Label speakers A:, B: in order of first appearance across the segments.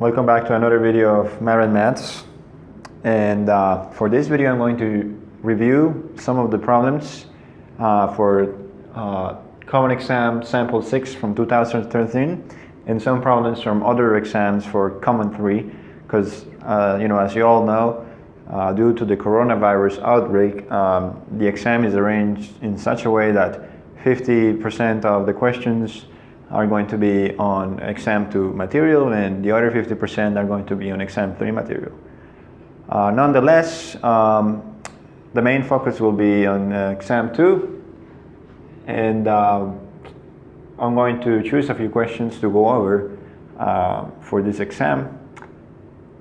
A: Welcome back to another video of Math and Maths. And for this video I'm going to review some of the problems for Common Exam Sample 6 from 2013 and some problems from other exams for Common 3 because as you all know, due to the coronavirus outbreak, the exam is arranged in such a way that 50% of the questions are going to be on exam 2 material and the other 50% are going to be on exam 3 material. Nonetheless, the main focus will be on exam 2, and I'm going to choose a few questions to go over for this exam.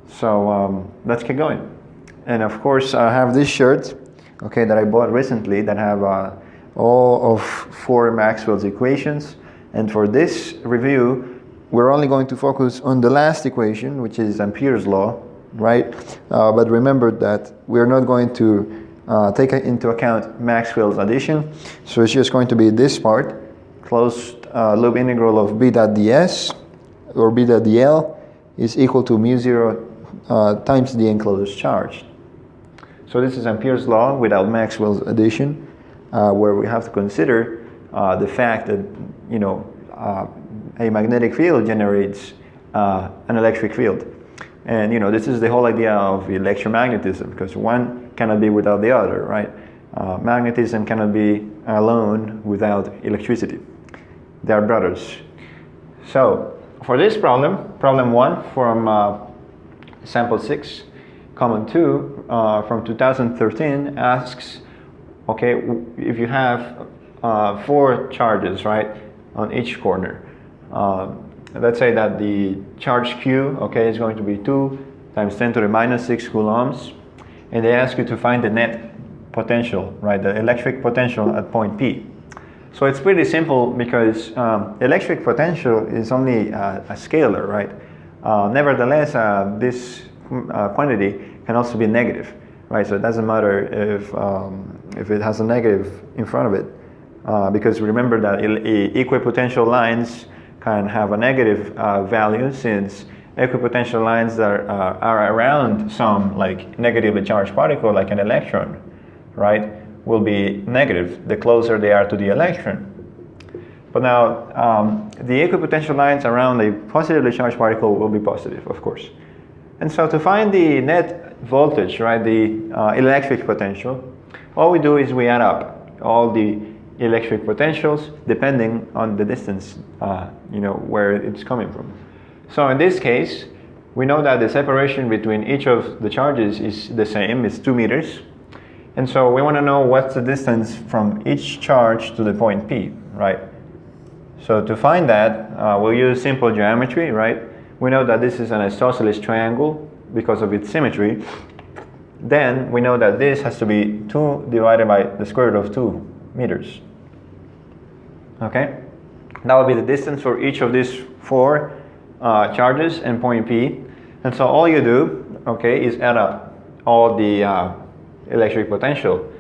A: So let's get going. And of course I have this shirt, okay, that I bought recently that have all of 4 Maxwell's equations. And for this review, we're only going to focus on the last equation, which is Ampere's law, right? But remember that we're not going to take into account Maxwell's addition. So it's just going to be this part, closed loop integral of b dot ds or b dot dl is equal to mu 0 times the enclosed charge. So this is Ampere's law without Maxwell's addition, where we have to consider the fact that a magnetic field generates an electric field. And this is the whole idea of electromagnetism, because one cannot be without the other, right? Magnetism cannot be alone without electricity. They are brothers. So for this problem, problem 1 from sample 6, common 2 from 2013 asks, okay, if you have 4 charges, right, on each corner. Let's say that the charge Q, okay, is going to be 2 times 10 to the minus 6 coulombs, and they ask you to find the net potential, right, the electric potential at point P. So it's pretty simple because electric potential is only a scalar, right? Nevertheless, this quantity can also be negative, right? So it doesn't matter if it has a negative in front of it. Because remember that equipotential lines can have a negative value, since equipotential lines that are around some negatively charged particle, like an electron, right, will be negative the closer they are to the electron. But now the equipotential lines around a positively charged particle will be positive, of course. And so to find the net voltage, right, the electric potential, all we do is we add up all the electric potentials depending on the distance, where it's coming from. So in this case, we know that the separation between each of the charges is the same, it's 2 meters. And so we want to know what's the distance from each charge to the point P, right? So to find that, we'll use simple geometry, right? We know that this is an isosceles triangle because of its symmetry. Then we know that this has to be 2 divided by the square root of 2 meters. Okay, that will be the distance for each of these 4 charges and point P. And so all you do, okay, is add up all the electric potential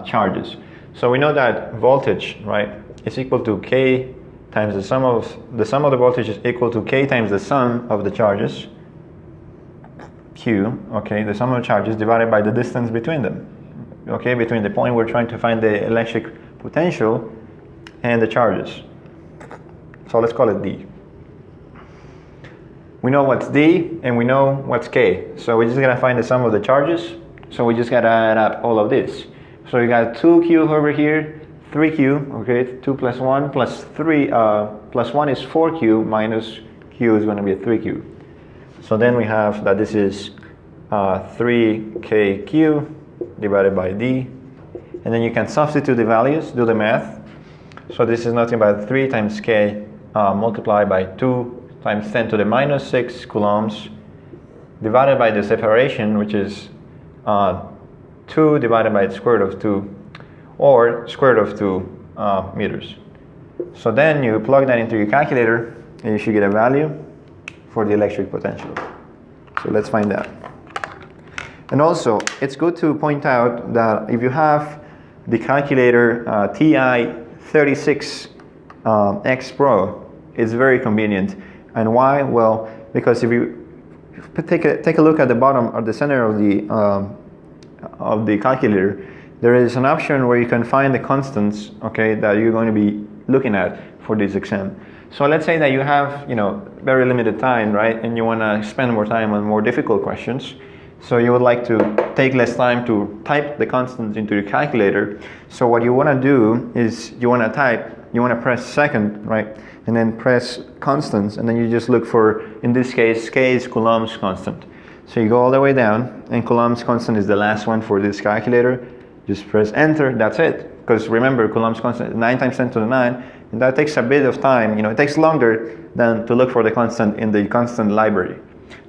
A: charges. So we know that voltage, right, is equal to K times the sum of the voltage is equal to K times the sum of the charges, Q, okay, the sum of the charges divided by the distance between them, okay, between the point we're trying to find the electric potential and the charges. So let's call it D. We know what's D and we know what's K. So we're just gonna find the sum of the charges. So we just gotta add up all of this. So you got 2Q over here, 3Q, okay, 2 plus 1 plus 3, plus 1 is 4Q minus Q is gonna be a 3Q. So then we have that this is 3KQ divided by D. And then you can substitute the values, do the math. So this is nothing but 3 times K multiplied by 2 times 10 to the minus 6 coulombs divided by the separation, which is 2 divided by the square root of 2, or square root of 2 meters. So then you plug that into your calculator and you should get a value for the electric potential. So let's find that. And also, it's good to point out that if you have the calculator TI-36 X Pro, it's very convenient. And why? Well, because if you take a look at the bottom or the center of the calculator. There is an option where you can find the constants, okay, that you're going to be looking at for this exam. So let's say that you have, very limited time, right, and you want to spend more time on more difficult questions. So you would like to take less time to type the constants into your calculator. So what you want to do is you want to press second, right, and then press constants, and then you just look for, in this case, K is Coulomb's constant. So you go all the way down, and Coulomb's constant is the last one for this calculator. Just press enter, that's it. Because remember, Coulomb's constant is 9 times 10 to the 9, and that takes a bit of time. It takes longer than to look for the constant in the constant library.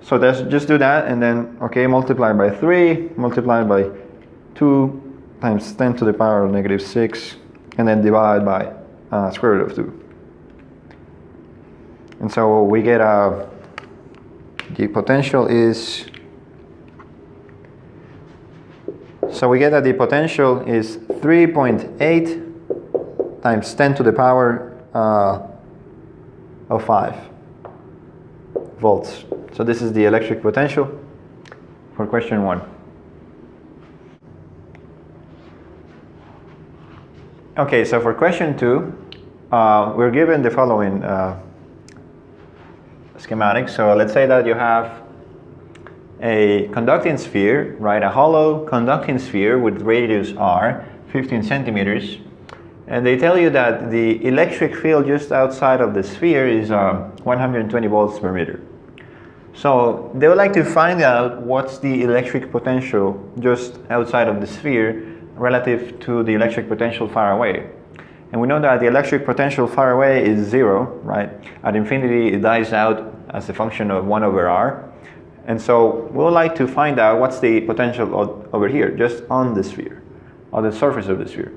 A: So just do that, and then, okay, multiply by 3, multiply by 2 times 10 to the power of negative 6, and then divide by square root of 2. And so we get the potential is, so we get that the potential is 3.8 times 10 to the power of 5 volts. So this is the electric potential for question 1. Okay, so for question 2, we're given the following schematic. So let's say that you have a conducting sphere, right? A hollow conducting sphere with radius r, 15 centimeters. And they tell you that the electric field just outside of the sphere is 120 volts per meter. So they would like to find out what's the electric potential just outside of the sphere relative to the electric potential far away. And we know that the electric potential far away is 0, right? At infinity, it dies out as a function of 1 over r. And so we would like to find out what's the potential over here, just on the sphere, on the surface of the sphere.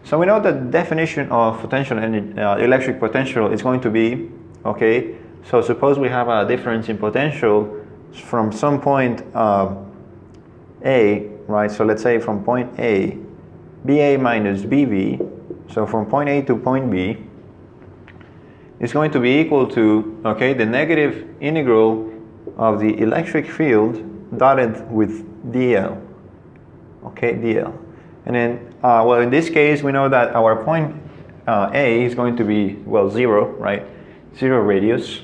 A: So we know that the definition of potential and electric potential is going to be, okay, so suppose we have a difference in potential from some point A, right? So let's say from point A, BA minus BB, so from point A to point B, is going to be equal to, okay, the negative integral of the electric field dotted with dl, okay, dl. And then, well, in this case, we know that our point A is going to be, well, 0, right? 0 radius.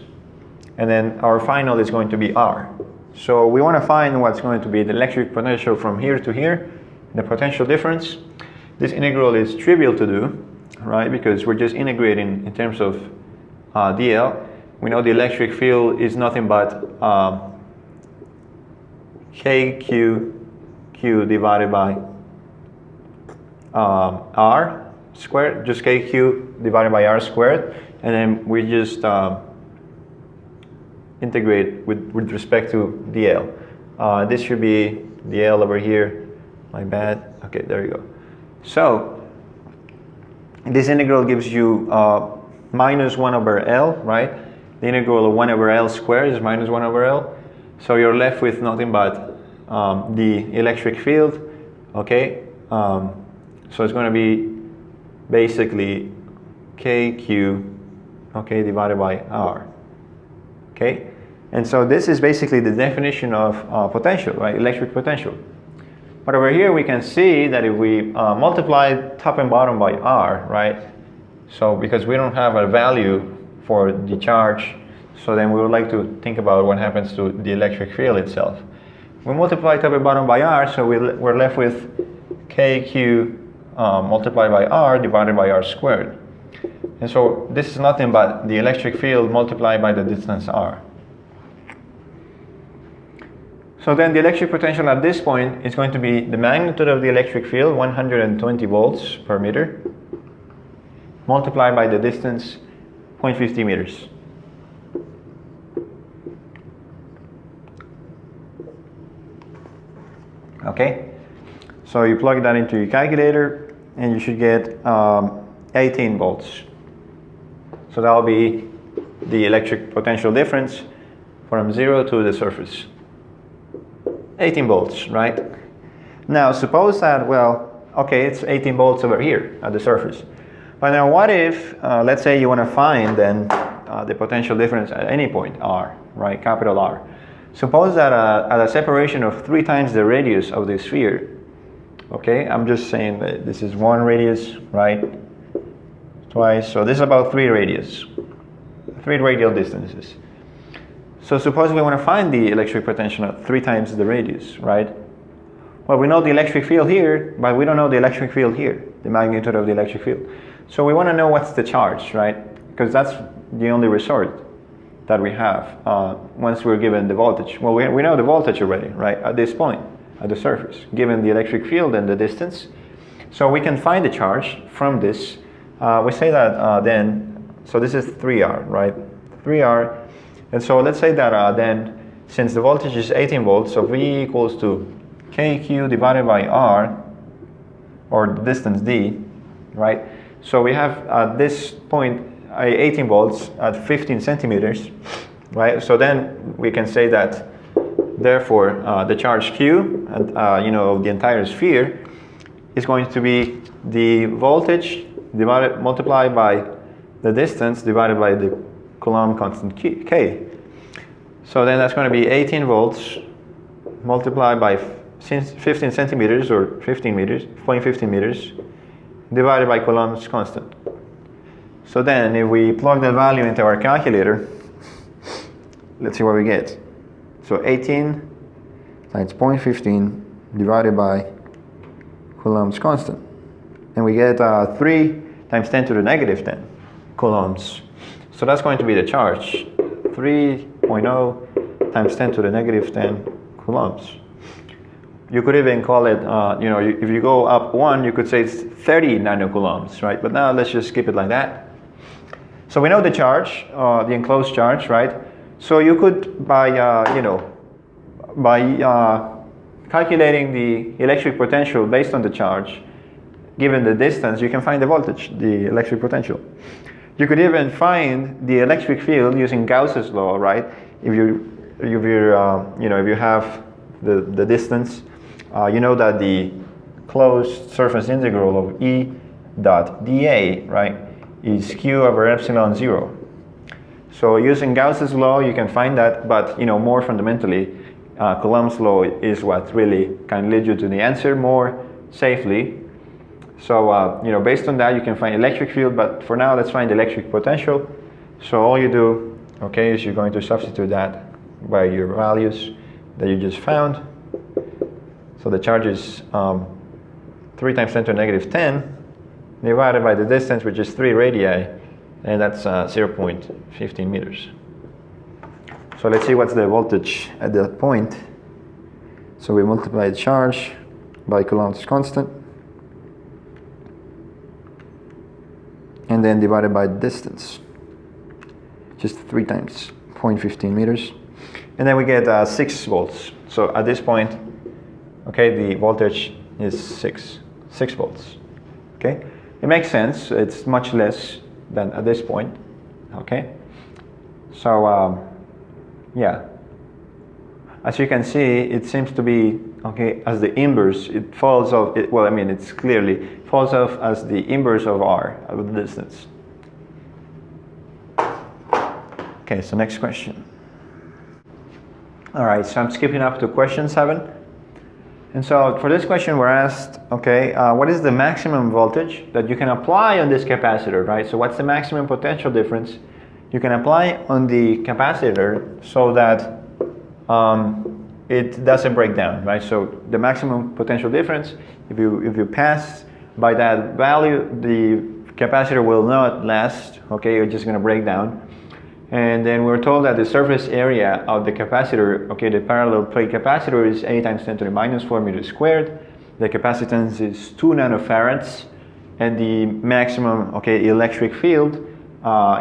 A: And then our final is going to be r. So we want to find what's going to be the electric potential from here to here, the potential difference. This integral is trivial to do, right? Because we're just integrating in terms of dl. We know the electric field is nothing but kq divided by r squared, just kq divided by r squared, and then we just integrate with respect to dl. This should be dl over here, my bad. Okay, there you go. So this integral gives you minus 1 over L, right? The integral of 1 over L squared is minus 1 over L. So you're left with nothing but the electric field, okay? So it's going to be basically kq, okay, divided by r, okay? And so this is basically the definition of potential, right? Electric potential. But over here we can see that if we multiply top and bottom by r, right? So because we don't have a value for the charge, so then we would like to think about what happens to the electric field itself. We multiply top and bottom by r, so we're left with kq multiplied by r divided by r squared. And so this is nothing but the electric field multiplied by the distance r. So then the electric potential at this point is going to be the magnitude of the electric field, 120 volts per meter, multiplied by the distance, 0.50 meters. Okay, so you plug that into your calculator and you should get 18 volts. So that will be the electric potential difference from 0 to the surface. 18 volts, right? Now suppose that, well, okay, it's 18 volts over here at the surface. But now what if, let's say you want to find then the potential difference at any point, R, right, capital R. Suppose that at a separation of 3 times the radius of the sphere, okay, I'm just saying that this is 1 radius, right? Twice, so this is about 3 radius, 3 radial distances. So suppose we want to find the electric potential at 3 times the radius, right? Well, we know the electric field here, but we don't know the electric field here, the magnitude of the electric field. So we want to know what's the charge, right? Because that's the only resort that we have once we're given the voltage. Well, we know the voltage already, right, at this point, at the surface, given the electric field and the distance. So we can find the charge from this. We say that then, so this is 3R, right? 3R. And so let's say that then, since the voltage is 18 volts, so V equals to KQ divided by R, or the distance D, right? So we have at this point 18 volts at 15 centimeters, right? So then we can say that, therefore, the charge Q, you know, of the entire sphere is going to be the voltage multiplied by the distance divided by the Coulomb constant K. So then that's going to be 18 volts multiplied by 15 centimeters or 15 meters, 0.15 meters, divided by Coulomb's constant. So then if we plug that value into our calculator, let's see what we get. So 18 times 0.15 divided by Coulomb's constant. And we get 3 times 10 to the negative 10 coulombs. So that's going to be the charge, 3.0 times 10 to the negative 10 coulombs. You could even call it, you know, if you go up 1, you could say it's 30 nanocoulombs, right? But now let's just keep it like that. So we know the charge, the enclosed charge, right? So you could, by, you know, by calculating the electric potential based on the charge, given the distance, you can find the voltage, the electric potential. You could even find the electric field using Gauss's law, right? If you have the distance, you know that the closed surface integral of E dot dA, right, is Q over epsilon 0. So using Gauss's law, you can find that, but you know, more fundamentally, Coulomb's law is what really can lead you to the answer more safely. So you know, based on that, you can find electric field, but for now, let's find electric potential. So all you do, okay, is you're going to substitute that by your values that you just found. So the charge is 3 times 10 to the negative 10 divided by the distance, which is 3 radii, and that's 0.15 meters. So let's see what's the voltage at that point. So we multiply the charge by Coulomb's constant, and then divided by the distance, just 3 times 0.15 meters. And then we get 6 volts. So at this point, okay, the voltage is 6 volts, okay? It makes sense, it's much less than at this point, okay? So, yeah. As you can see, it seems to be, okay, as the inverse, it falls off, well, I mean, it's clearly falls off as the inverse of R, of the distance. Okay, so next question. All right, so I'm skipping up to question 7. And so for this question, we're asked, okay, what is the maximum voltage that you can apply on this capacitor, right? So what's the maximum potential difference you can apply on the capacitor so that it doesn't break down, right? So the maximum potential difference, if you pass by that value, the capacitor will not last, okay, it's just going to break down. And then we're told that the surface area of the capacitor, okay, the parallel plate capacitor is 8 times 10 to the minus 4 meters squared. The capacitance is 2 nanofarads, and the maximum, okay, electric field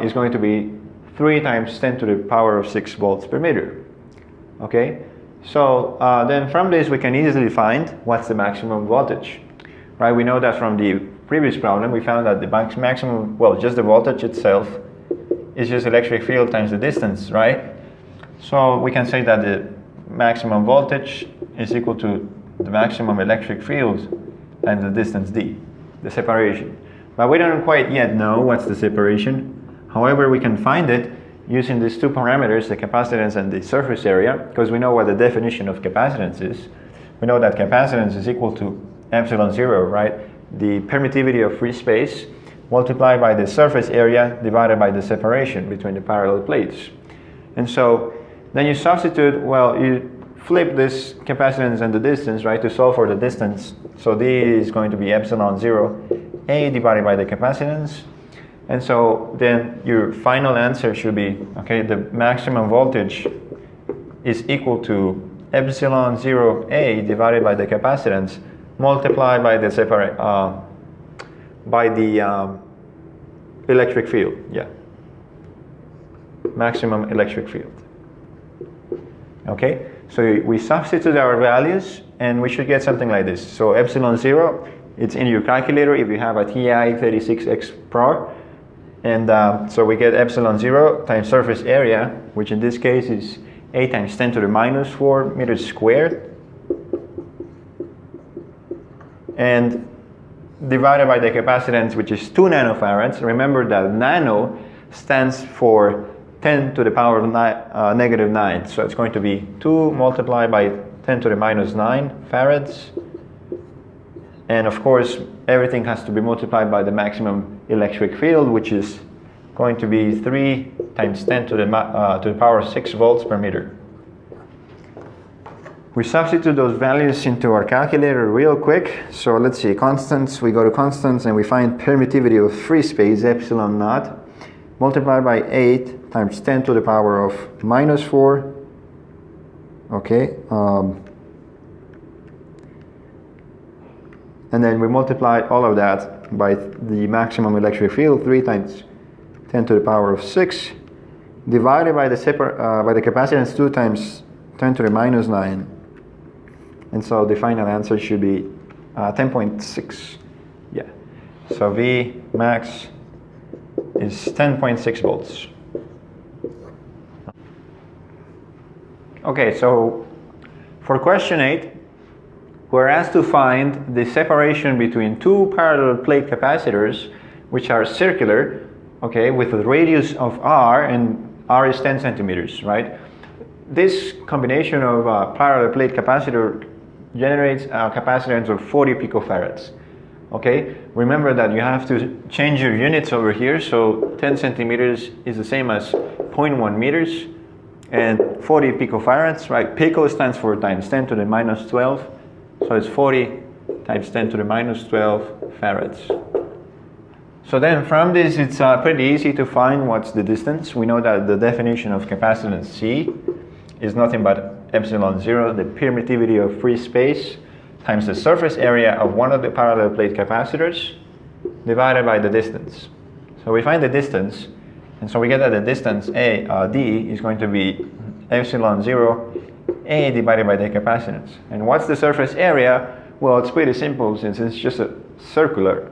A: is going to be 3 times 10 to the power of 6 volts per meter. Okay, so then from this we can easily find what's the maximum voltage, right? We know that from the previous problem we found that the maximum, well, just the voltage itself is just electric field times the distance, right? So we can say that the maximum voltage is equal to the maximum electric field times the distance d, the separation. But we don't quite yet know what's the separation. However, we can find it using these two parameters, the capacitance and the surface area, because we know what the definition of capacitance is. We know that capacitance is equal to epsilon zero, right? The permittivity of free space multiplied by the surface area divided by the separation between the parallel plates. And so then you substitute, well, you flip this capacitance and the distance, right, to solve for the distance. So D is going to be epsilon zero A divided by the capacitance. And so then your final answer should be, okay, the maximum voltage is equal to epsilon zero A divided by the capacitance multiplied by the electric field, yeah. Maximum electric field. Okay, so we substitute our values and we should get something like this. So epsilon zero, it's in your calculator if you have a TI-36X Pro. And so we get epsilon zero times surface area, which in this case is 8 times 10 to the minus 4 meters squared. And divided by the capacitance, which is 2 nanofarads. Remember that nano stands for 10 to the power of negative 9. So it's going to be 2 multiplied by 10 to the minus 9 farads. And of course, everything has to be multiplied by the maximum electric field, which is going to be 3 times 10 to the power of 6 volts per meter. We substitute those values into our calculator real quick. So let's see, constants, we go to constants and we find permittivity of free space, epsilon naught, multiplied by 8 times 10 to the power of minus 4. Okay. And then we multiply all of that by the maximum electric field, 3 times 10 to the power of 6, divided by the capacitance 2 times 10 to the minus 9. And so the final answer should be 10.6. Yeah. So V max is 10.6 volts. Okay, so for question 8, we're asked to find the separation between two parallel plate capacitors, which are circular, okay, with a radius of R, and R is 10 centimeters, right? This combination of parallel plate capacitor generates a capacitance of 40 picofarads. Okay, remember that you have to change your units over here. So 10 centimeters is the same as 0.1 meters, and 40 picofarads, right? Pico stands for times 10 to the minus 12, so it's 40 times 10 to the minus 12 farads. So then from this, it's pretty easy to find what's the distance. We know that the definition of capacitance C is nothing but epsilon zero, the permittivity of free space, times the surface area of one of the parallel plate capacitors, divided by the distance. So we find the distance, and so we get that the distance D is going to be epsilon zero A divided by the capacitance. And what's the surface area? Well, it's pretty simple since it's just a circular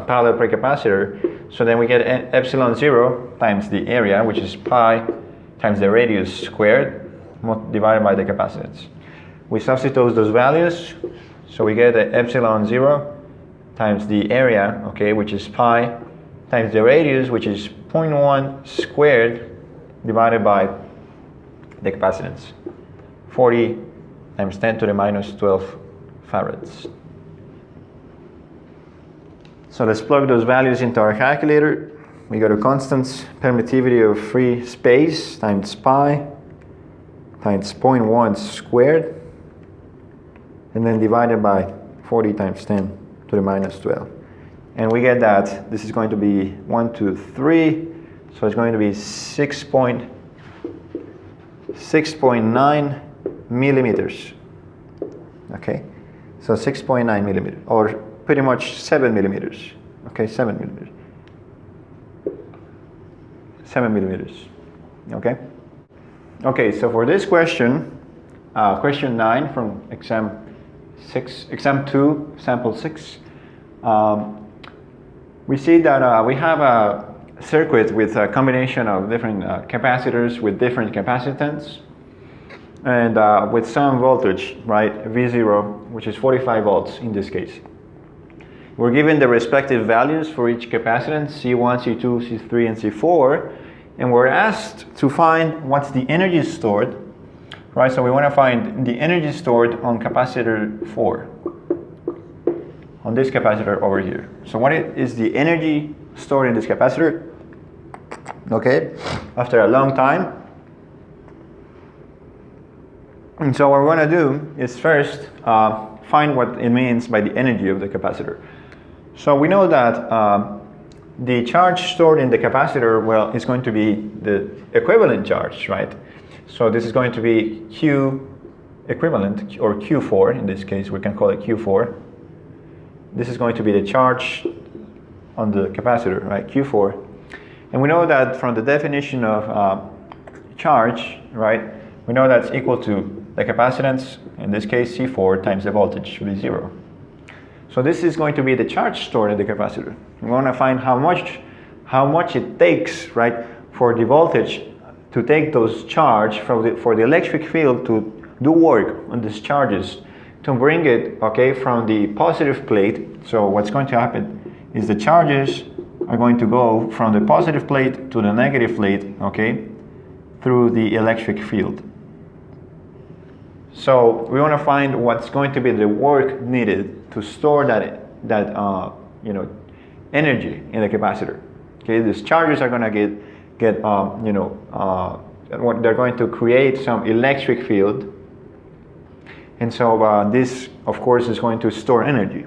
A: parallel plate capacitor. So then we get epsilon zero times the area, which is pi times the radius squared, divided by the capacitance. We substitute those values, so we get the epsilon zero times the area, okay, which is pi, times the radius, which is 0.1 squared, divided by the capacitance, 40 times 10 to the minus 12 farads. So let's plug those values into our calculator. We go to constants, permittivity of free space times pi times 0.1 squared, and then divided by 40 times 10 to the minus 12. And we get that this is going to be 1, 2, 3, so it's going to be 6.9 millimeters. Okay, so 6.9 millimeters, or pretty much 7 millimeters. Okay, 7 millimeters. 7 millimeters. Okay. Okay, so for this question, question 9 from exam 2, sample 6, we see that we have a circuit with a combination of different capacitors with different capacitance, and with some voltage, right, V0, which is 45 volts in this case. We're given the respective values for each capacitance, C1, C2, C3, and C4, and we're asked to find what's the energy stored, right? So we want to find the energy stored on capacitor 4, on this capacitor over here. So what is the energy stored in this capacitor? Okay, after a long time. And so what we're going to do is first find what it means by the energy of the capacitor. So we know that the charge stored in the capacitor, well, is going to be the equivalent charge, right? So this is going to be Q equivalent, or Q4 in this case, we can call it Q4. This is going to be the charge on the capacitor, right, Q4. And we know that from the definition of charge, right, we know that's equal to the capacitance, in this case C4, times the voltage, V0. So this is going to be the charge stored in the capacitor. We want to find how much it takes, right, for the voltage to take those charge for the electric field to do work on these charges, to bring it, okay, from the positive plate. So what's going to happen is the charges are going to go from the positive plate to the negative plate, okay, through the electric field. So we want to find what's going to be the work needed to store that energy in the capacitor. Okay, these charges are going to they're going to create some electric field, and so this, of course, is going to store energy.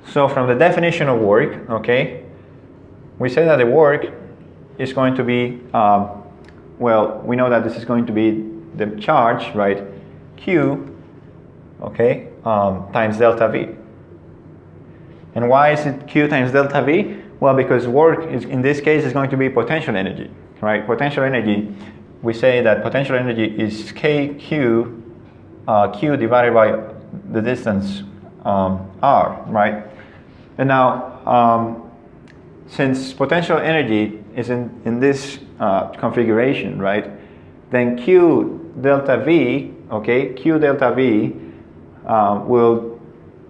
A: So from the definition of work, okay, we say that the work is going to be, well, we know that this is going to be the charge, right, Q, okay, times delta V. And why is it Q times delta V? Well, because work is, in this case, is going to be potential energy, right? Potential energy, we say that potential energy is KQ, Q divided by the distance R, right? And now, since potential energy is in this configuration, right, then Q delta V, okay, Q delta V will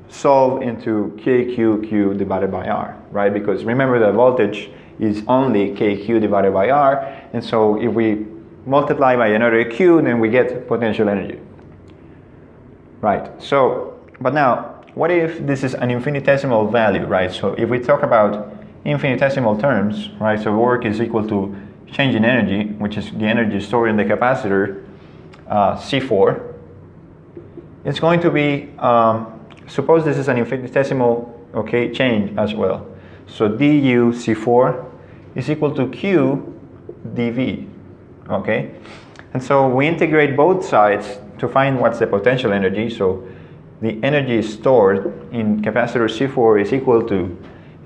A: solve into KQQ divided by R, right? Because remember, the voltage is only KQ divided by R, and so if we multiply by another Q, then we get potential energy, right? So, but now, what if this is an infinitesimal value, right? So if we talk about infinitesimal terms, right, so work is equal to change in energy, which is the energy stored in the capacitor, C4, it's going to be, suppose this is an infinitesimal, okay, change as well. So du C4 is equal to Q dV, okay? And so we integrate both sides to find what's the potential energy. So the energy stored in capacitor C4 is equal to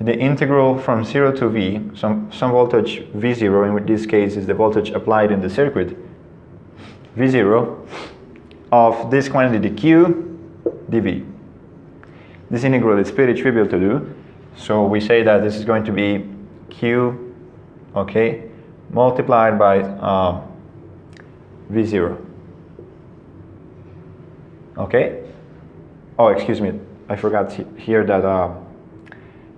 A: the integral from 0 to V, some voltage V0, in this case is the voltage applied in the circuit, V0, of this quantity Q dV. This integral is pretty trivial to do, so we say that this is going to be Q, okay, multiplied by V0. Okay? Oh, excuse me, I forgot here that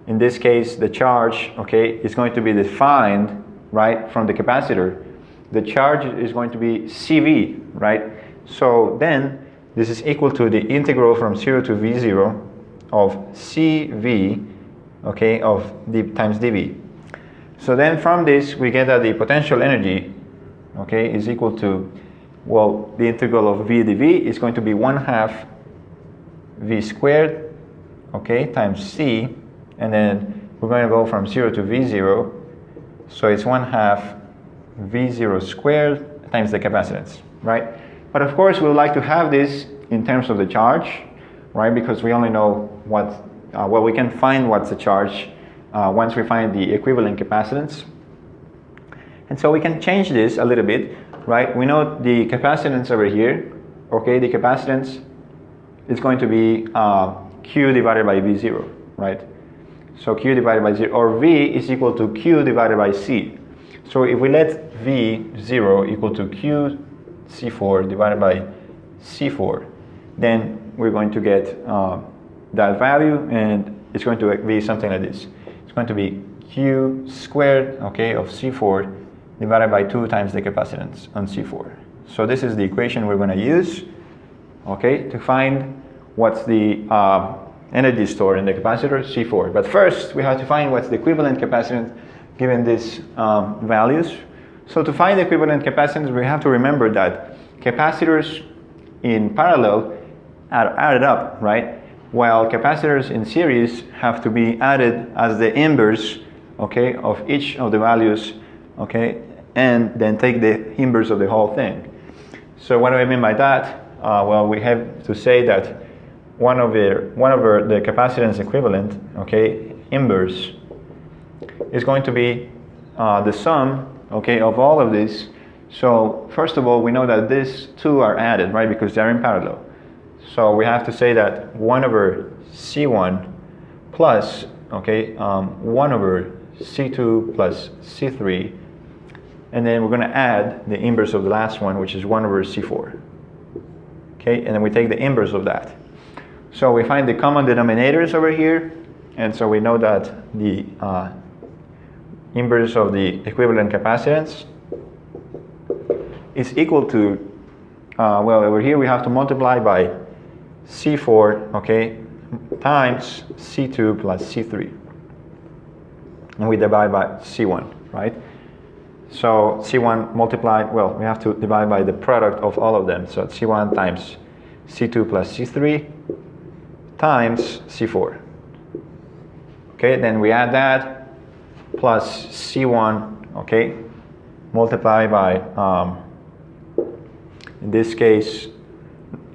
A: in this case the charge, okay, is going to be defined, right, from the capacitor. The charge is going to be CV, right? So then this is equal to the integral from 0 to V0 of CV, okay, of d times dV. So then from this we get that the potential energy, okay, is equal to, well, the integral of V dV is going to be 1/2 V squared, okay, times C, and then we're going to go from 0 to V0, so it's 1/2 V0 squared times the capacitance, right? But of course we would like to have this in terms of the charge, right? Because we only know what, well, we can find what's the charge once we find the equivalent capacitance. And so we can change this a little bit, right? We know the capacitance over here, okay, the capacitance is going to be Q divided by V0, right? So Q divided by 0, or V is equal to Q divided by C. So if we let V0 equal to Q C4 divided by C4, then we're going to get that value, and it's going to be something like this. It's going to be Q squared, okay, of C4 divided by 2 times the capacitance on C4. So this is the equation we're going to use, okay, to find what's the energy stored in the capacitor, C4. But first, we have to find what's the equivalent capacitance given these values. So to find the equivalent capacitance, we have to remember that capacitors in parallel are added up, right? While capacitors in series have to be added as the inverse, okay, of each of the values, okay, and then take the inverse of the whole thing. So what do I mean by that? Well, we have to say that 1 over the capacitance equivalent, okay, inverse, is going to be the sum, okay, of all of these. So first of all, we know that these two are added, right, because they're in parallel. So we have to say that 1 over C1 plus, okay, 1 over C2 plus C3, and then we're going to add the inverse of the last one, which is 1 over C4. Okay, and then we take the inverse of that. So we find the common denominators over here, and so we know that the inverse of the equivalent capacitance is equal to, well, over here we have to multiply by C4, okay, times C2 plus C3. And we divide by C1, right? So C1 multiplied, well, we have to divide by the product of all of them. So C1 times C2 plus C3 times C4. Okay, then we add that plus C1, okay, multiply by, in this case,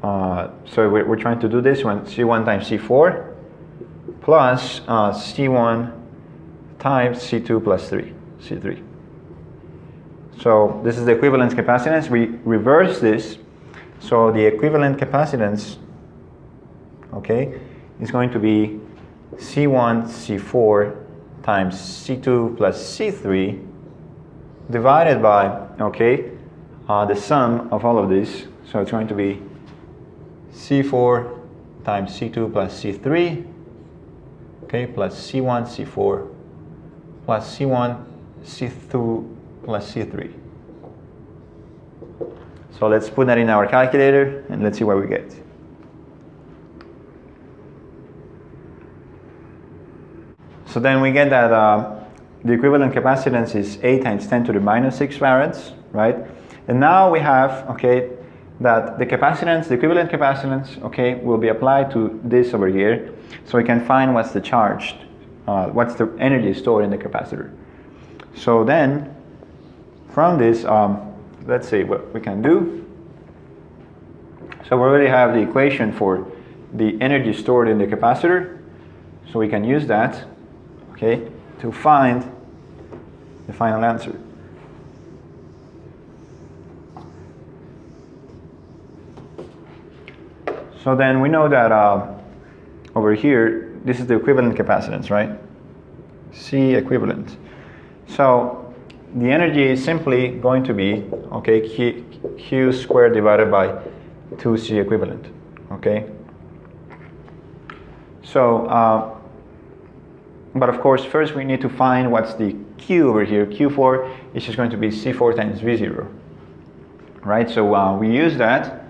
A: so we're trying to do this one, C1 times C4 plus C1 times C2 plus C3. So this is the equivalence capacitance. We reverse this. So the equivalent capacitance, okay, is going to be C1, C4 times C2 plus C3 divided by, okay, the sum of all of these. So it's going to be C4 times C2 plus C3, okay, plus C1, C4 plus C1, C2 plus C3. So let's put that in our calculator and let's see what we get. So then we get that the equivalent capacitance is 8 times 10 to the minus 6 farads, right? And now we have, okay, that the capacitance, the equivalent capacitance, okay, will be applied to this over here. So we can find what's the charge, what's the energy stored in the capacitor. So then, from this, let's see what we can do. So we already have the equation for the energy stored in the capacitor. So we can use that, okay, to find the final answer. So then we know that over here, this is the equivalent capacitance, right? C equivalent. So the energy is simply going to be, okay, Q squared divided by 2C equivalent, okay? So, but of course, first we need to find what's the Q over here. Q4 is just going to be C4 times V0, right? So we use that,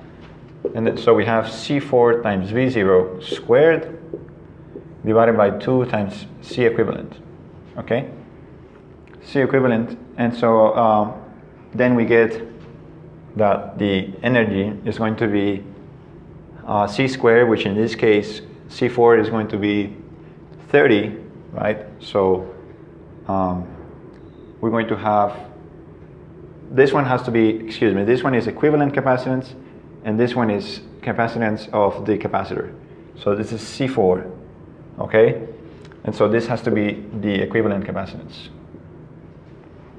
A: and so we have C4 times V0 squared divided by 2 times C equivalent, okay? C equivalent, and so then we get that the energy is going to be C squared, which in this case C4 is going to be 30, right? So we're going to have, this one has to be, excuse me, this one is equivalent capacitance and this one is capacitance of the capacitor. So this is C4, okay? And so this has to be the equivalent capacitance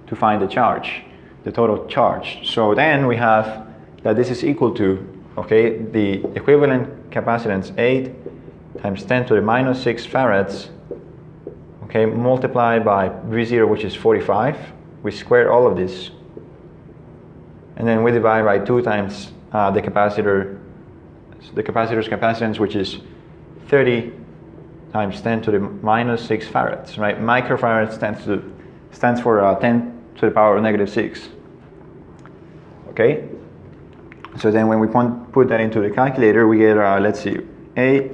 A: to find the charge, the total charge. So then we have that this is equal to, okay, the equivalent capacitance 8 times 10 to the minus 6 farads, okay, multiplied by V0, which is 45. We square all of this. And then we divide by 2 times the capacitor's capacitance, which is 30 times 10 to the minus 6 farads, right? Microfarad stands for 10 to the power of negative 6. Okay? So then when we put that into the calculator, we get, let's see, A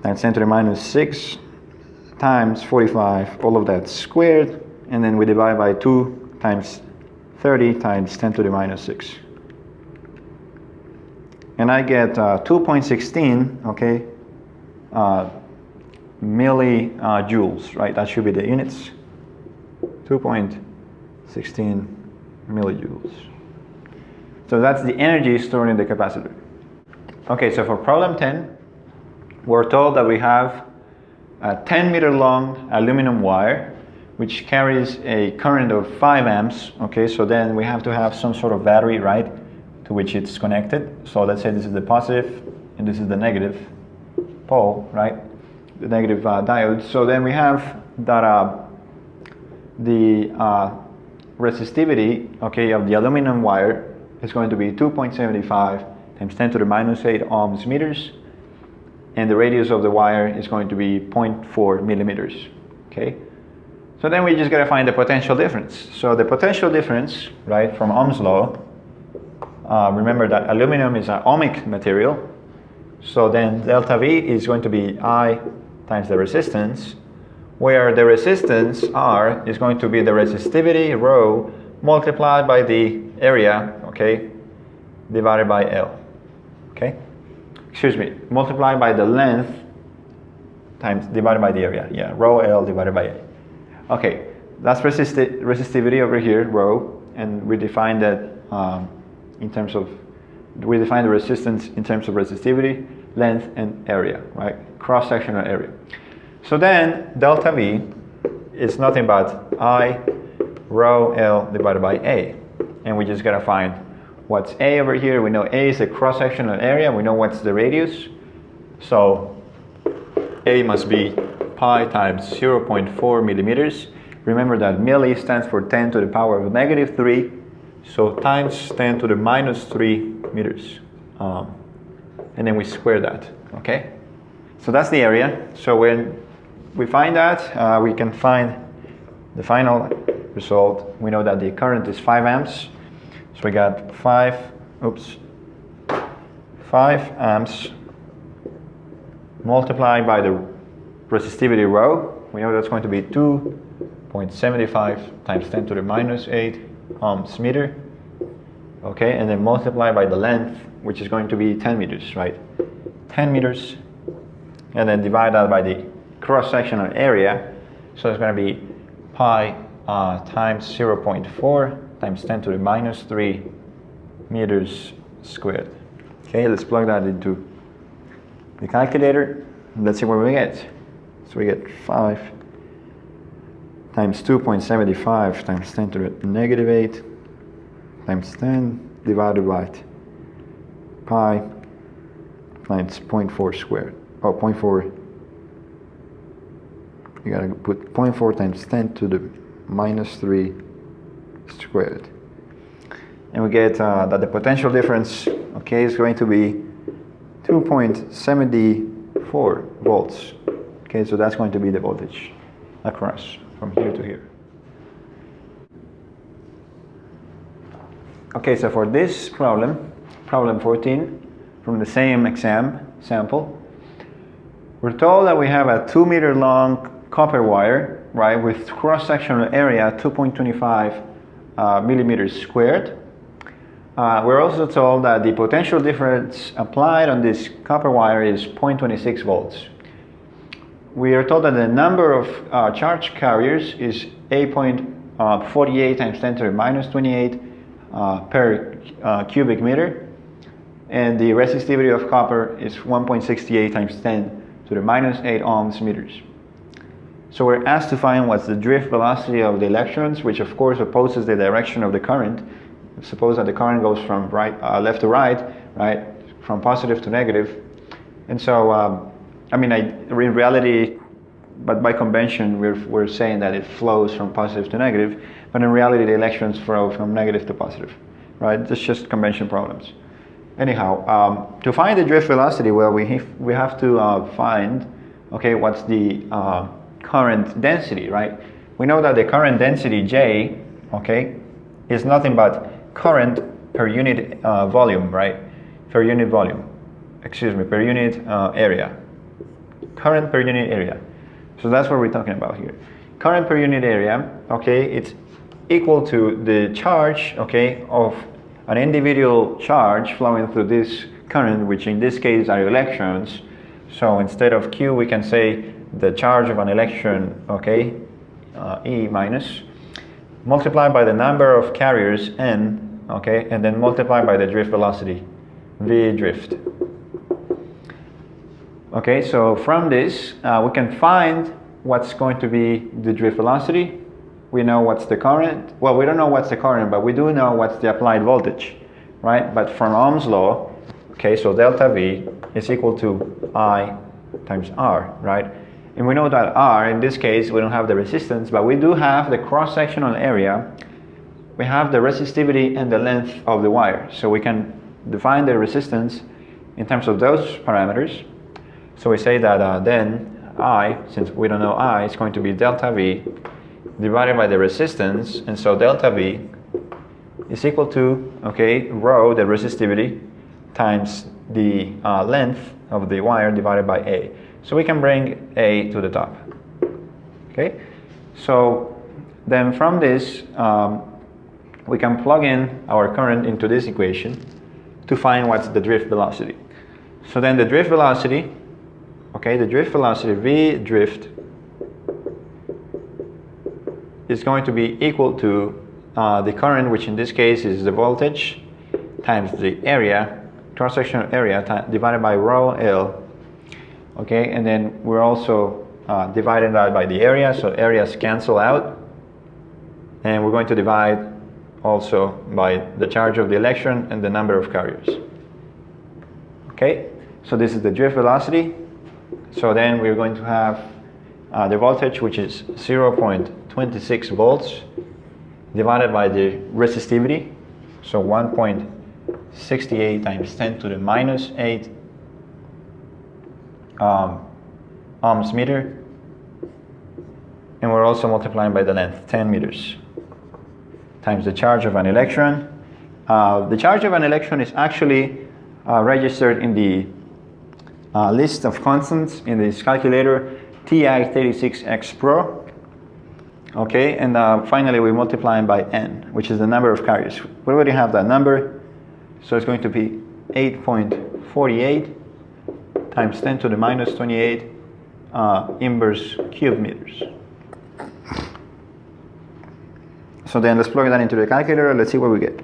A: times 10 to the minus 6 times 45, all of that squared, and then we divide by 2 times 30 times 10 to the minus 6. And I get 2.16, okay, millijoules, right? That should be the units. 2.16 millijoules. So that's the energy stored in the capacitor. Okay, so for problem 10, we're told that we have a 10-meter long aluminum wire which carries a current of 5 amps. Okay, so then we have to have some sort of battery, right, to which it's connected. So let's say this is the positive and this is the negative pole, right, the negative diode. So then we have that the resistivity, okay, of the aluminum wire is going to be 2.75 times 10 to the minus 8 ohms meters, and the radius of the wire is going to be 0.4 millimeters. Okay, so then we just got to find the potential difference. So the potential difference, right, from Ohm's law, remember that aluminum is an ohmic material, so then delta V is going to be I times the resistance, where the resistance R is going to be the resistivity rho multiplied by the area, okay, divided by L. Okay, excuse me, multiplied by the length times divided by the area. Yeah, rho L divided by A. Okay, that's resistivity over here, rho, and we define that we define the resistance in terms of resistivity, length, and area, right? Cross-sectional area. So then delta V is nothing but I rho L divided by A, and we just gotta find what's A over here. We know A is the cross-sectional area. We know what's the radius. So A must be pi times 0.4 millimeters. Remember that milli stands for 10 to the power of negative 3. So times 10 to the minus 3 meters. And then we square that, okay? So that's the area. So when we find that, we can find the final result. We know that the current is 5 amps. So we got 5 amps multiplied by the resistivity rho. We know that's going to be 2.75 times 10 to the minus 8 ohms meter. Okay, and then multiplied by the length, which is going to be 10 meters, right? 10 meters. And then divide that by the cross-sectional area. So it's going to be pi times 0.4 times 10 to the minus 3 meters squared. Okay, let's plug that into the calculator. Let's see what we get. So we get 5 times 2.75 times 10 to the negative 8 times 10 divided by pi times 0.4 squared. Oh, 0.4. You gotta put 0.4 times 10 to the minus 3 squared. And we get that the potential difference, okay, is going to be 2.74 volts. Okay, so that's going to be the voltage across from here to here. Okay, so for this problem, problem 14, from the same exam sample, we're told that we have a 2-meter long copper wire, right, with cross-sectional area 2.25 millimeters squared. We're also told that the potential difference applied on this copper wire is 0.26 volts. We are told that the number of charge carriers is 8.48 times 10 to the minus 28 per cubic meter, and the resistivity of copper is 1.68 times 10 to the minus 8 ohms meters. So we're asked to find what's the drift velocity of the electrons, which of course opposes the direction of the current. Suppose that the current goes from left to right, from positive to negative. And so, in reality, but by convention, we're saying that it flows from positive to negative, but in reality, the electrons flow from negative to positive, right? It's just convention problems. Anyhow, to find the drift velocity, well, we have to find okay, what's the current density, right? We know that the current density J, okay, is nothing but current per unit volume, right? Per unit volume, excuse me, per unit area. Current per unit area. So that's what we're talking about here. Current per unit area, okay, it's equal to the charge, okay, of an individual charge flowing through this current, which in this case are electrons. So instead of Q, we can say the charge of an electron, okay, E minus, multiplied by the number of carriers, N, okay, and then multiplied by the drift velocity, V drift. Okay, so from this, we can find what's going to be the drift velocity. We know what's the current. Well, we don't know what's the current, but we do know what's the applied voltage, right? But from Ohm's law, okay, so delta V is equal to I times R, right? And we know that R, in this case, we don't have the resistance, but we do have the cross-sectional area. We have the resistivity and the length of the wire. So we can define the resistance in terms of those parameters. So we say that then I, since we don't know I, is going to be delta V divided by the resistance, and so delta V is equal to, okay, rho, the resistivity, times the length of the wire divided by A. So we can bring A to the top. Okay, so then from this, we can plug in our current into this equation to find what's the drift velocity. So then the drift velocity, okay, the drift velocity, V drift, is going to be equal to the current, which in this case is the voltage, times the area, cross-sectional area, divided by rho L. Okay, and then we're also dividing that by the area, so areas cancel out. And we're going to divide also by the charge of the electron and the number of carriers. Okay, so this is the drift velocity. So then we're going to have the voltage, which is 0.26 volts, divided by the resistivity, so 1.68 times 10 to the minus 8 ohms meter, and we're also multiplying by the length, 10 meters, times the charge of an electron. The charge of an electron is actually registered in the list of constants in this calculator, TI-36X Pro. Okay, and finally we multiply by n, which is the number of carriers. We already have that number, so it's going to be 8.48 times 10 to the minus 28 inverse cube meters. So then let's plug that into the calculator. Let's see what we get.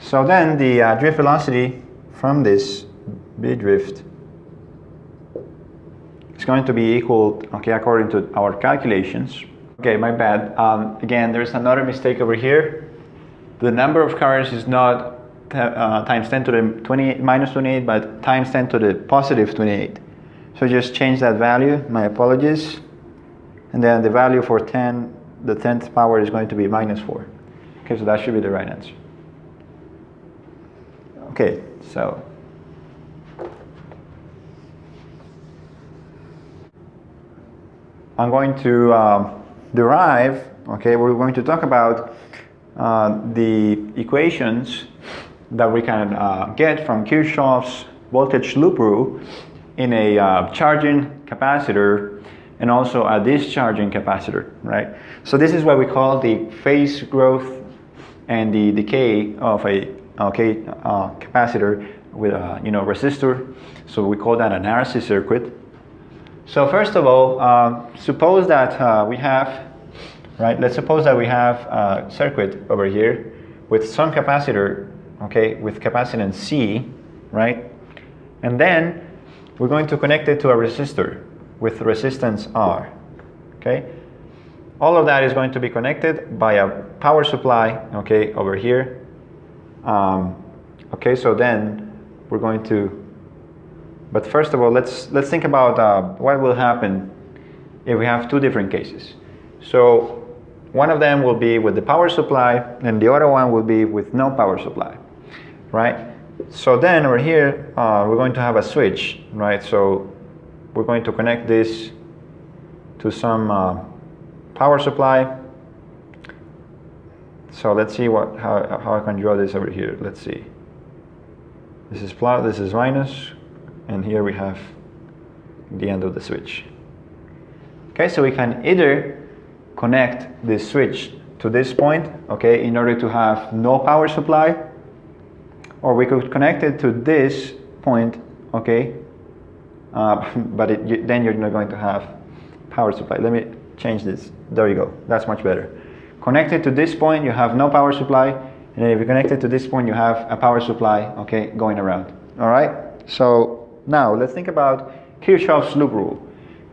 A: So then the drift velocity from this V drift is going to be equal, okay, according to our calculations. Okay, my bad. Again, there's another mistake over here. The number of carriers is not times 10 to the minus 28, but times 10 to the positive 28. So just change that value, my apologies. And then the value for 10, the 10th power is going to be minus 4. Okay, so that should be the right answer. Okay, so I'm going to derive, okay, we're going to talk about the equations that we can get from Kirchhoff's voltage loop rule in a charging capacitor and also a discharging capacitor, right? So this is what we call the phase growth and the decay of a capacitor with a resistor. So we call that an RC circuit. So first of all, suppose that we have, right? Let's suppose that we have a circuit over here with some capacitor, okay, with capacitance C, right? And then we're going to connect it to a resistor with resistance R, okay? all of that is going to be connected by a power supply, okay, over here. Okay, so then we're going to, but first of all, let's think about what will happen if we have two different cases. So one of them will be with the power supply, and the other one will be with no power supply, right? So then over here, we're going to have a switch, right? So we're going to connect this to some power supply. So let's see how I can draw this over here. Let's see. This is plus, this is minus, and here we have the end of the switch. Okay, so we can either connect this switch to this point, okay, in order to have no power supply, or we could connect it to this point, okay, but then you're not going to have power supply. Let me change this. There you go. That's much better. Connected to this point, you have no power supply, and then if you connect it to this point, you have a power supply, okay, going around. All right. So now let's think about Kirchhoff's loop rule.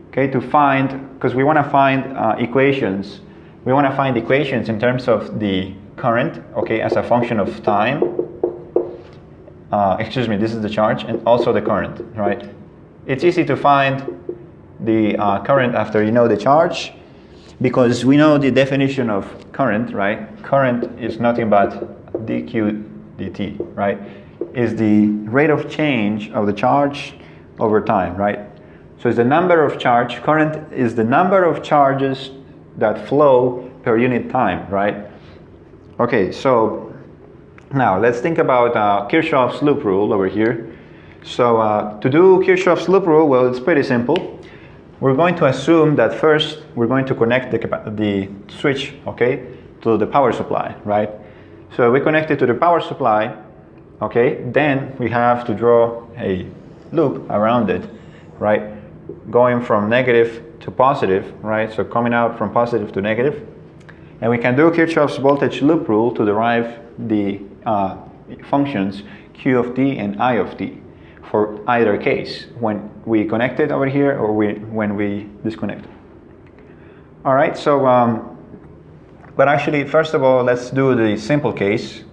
A: Okay, to find, because we want to find equations. We want to find equations in terms of the current, okay, as a function of time. Excuse me, this is the charge, and also the current, right? It's easy to find the current after you know the charge, because we know the definition of current, right? Current is nothing but dq dt, right? Is the rate of change of the charge over time, right? So it's the number of charge. Current is the number of charges that flow per unit time, right? Okay, so now let's think about Kirchhoff's loop rule over here. So to do Kirchhoff's loop rule, well, it's pretty simple. We're going to assume that first we're going to connect the switch, okay, to the power supply, right? So we connect it to the power supply, okay, then we have to draw a loop around it, right? Going from negative to positive, right? So coming out from positive to negative. And we can do Kirchhoff's voltage loop rule to derive the functions Q of t and I of t for either case, when we connect it over here or when we disconnect it. All right, so, but actually, first of all, let's do the simple case,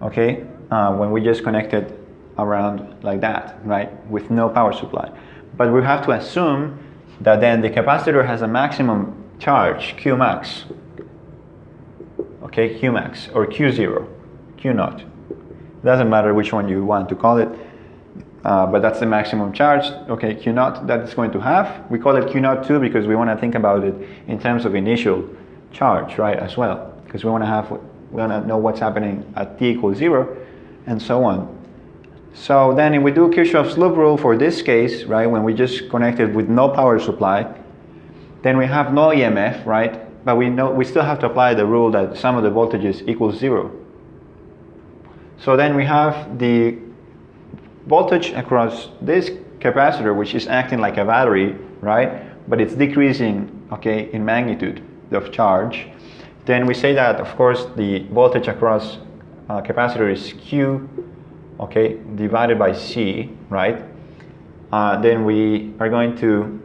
A: okay? When we just connect it around like that, right? With no power supply. But we have to assume that then the capacitor has a maximum charge, Q max. Okay, Q max, or Q0, Q naught. Doesn't matter which one you want to call it, but that's the maximum charge, okay, Q naught that it's going to have. We call it Q naught too because we want to think about it in terms of initial charge, right, as well. Because we want to know what's happening at t equals 0, and so on. So then if we do Kirchhoff's loop rule for this case, right, when we just connected with no power supply, then we have no EMF, right? But we still have to apply the rule that sum of the voltages equals 0. So then we have the voltage across this capacitor, which is acting like a battery, right? But it's decreasing, okay, in magnitude of charge. Then we say that, of course, the voltage across capacitor is Q, okay, divided by C, right? Then we are going to,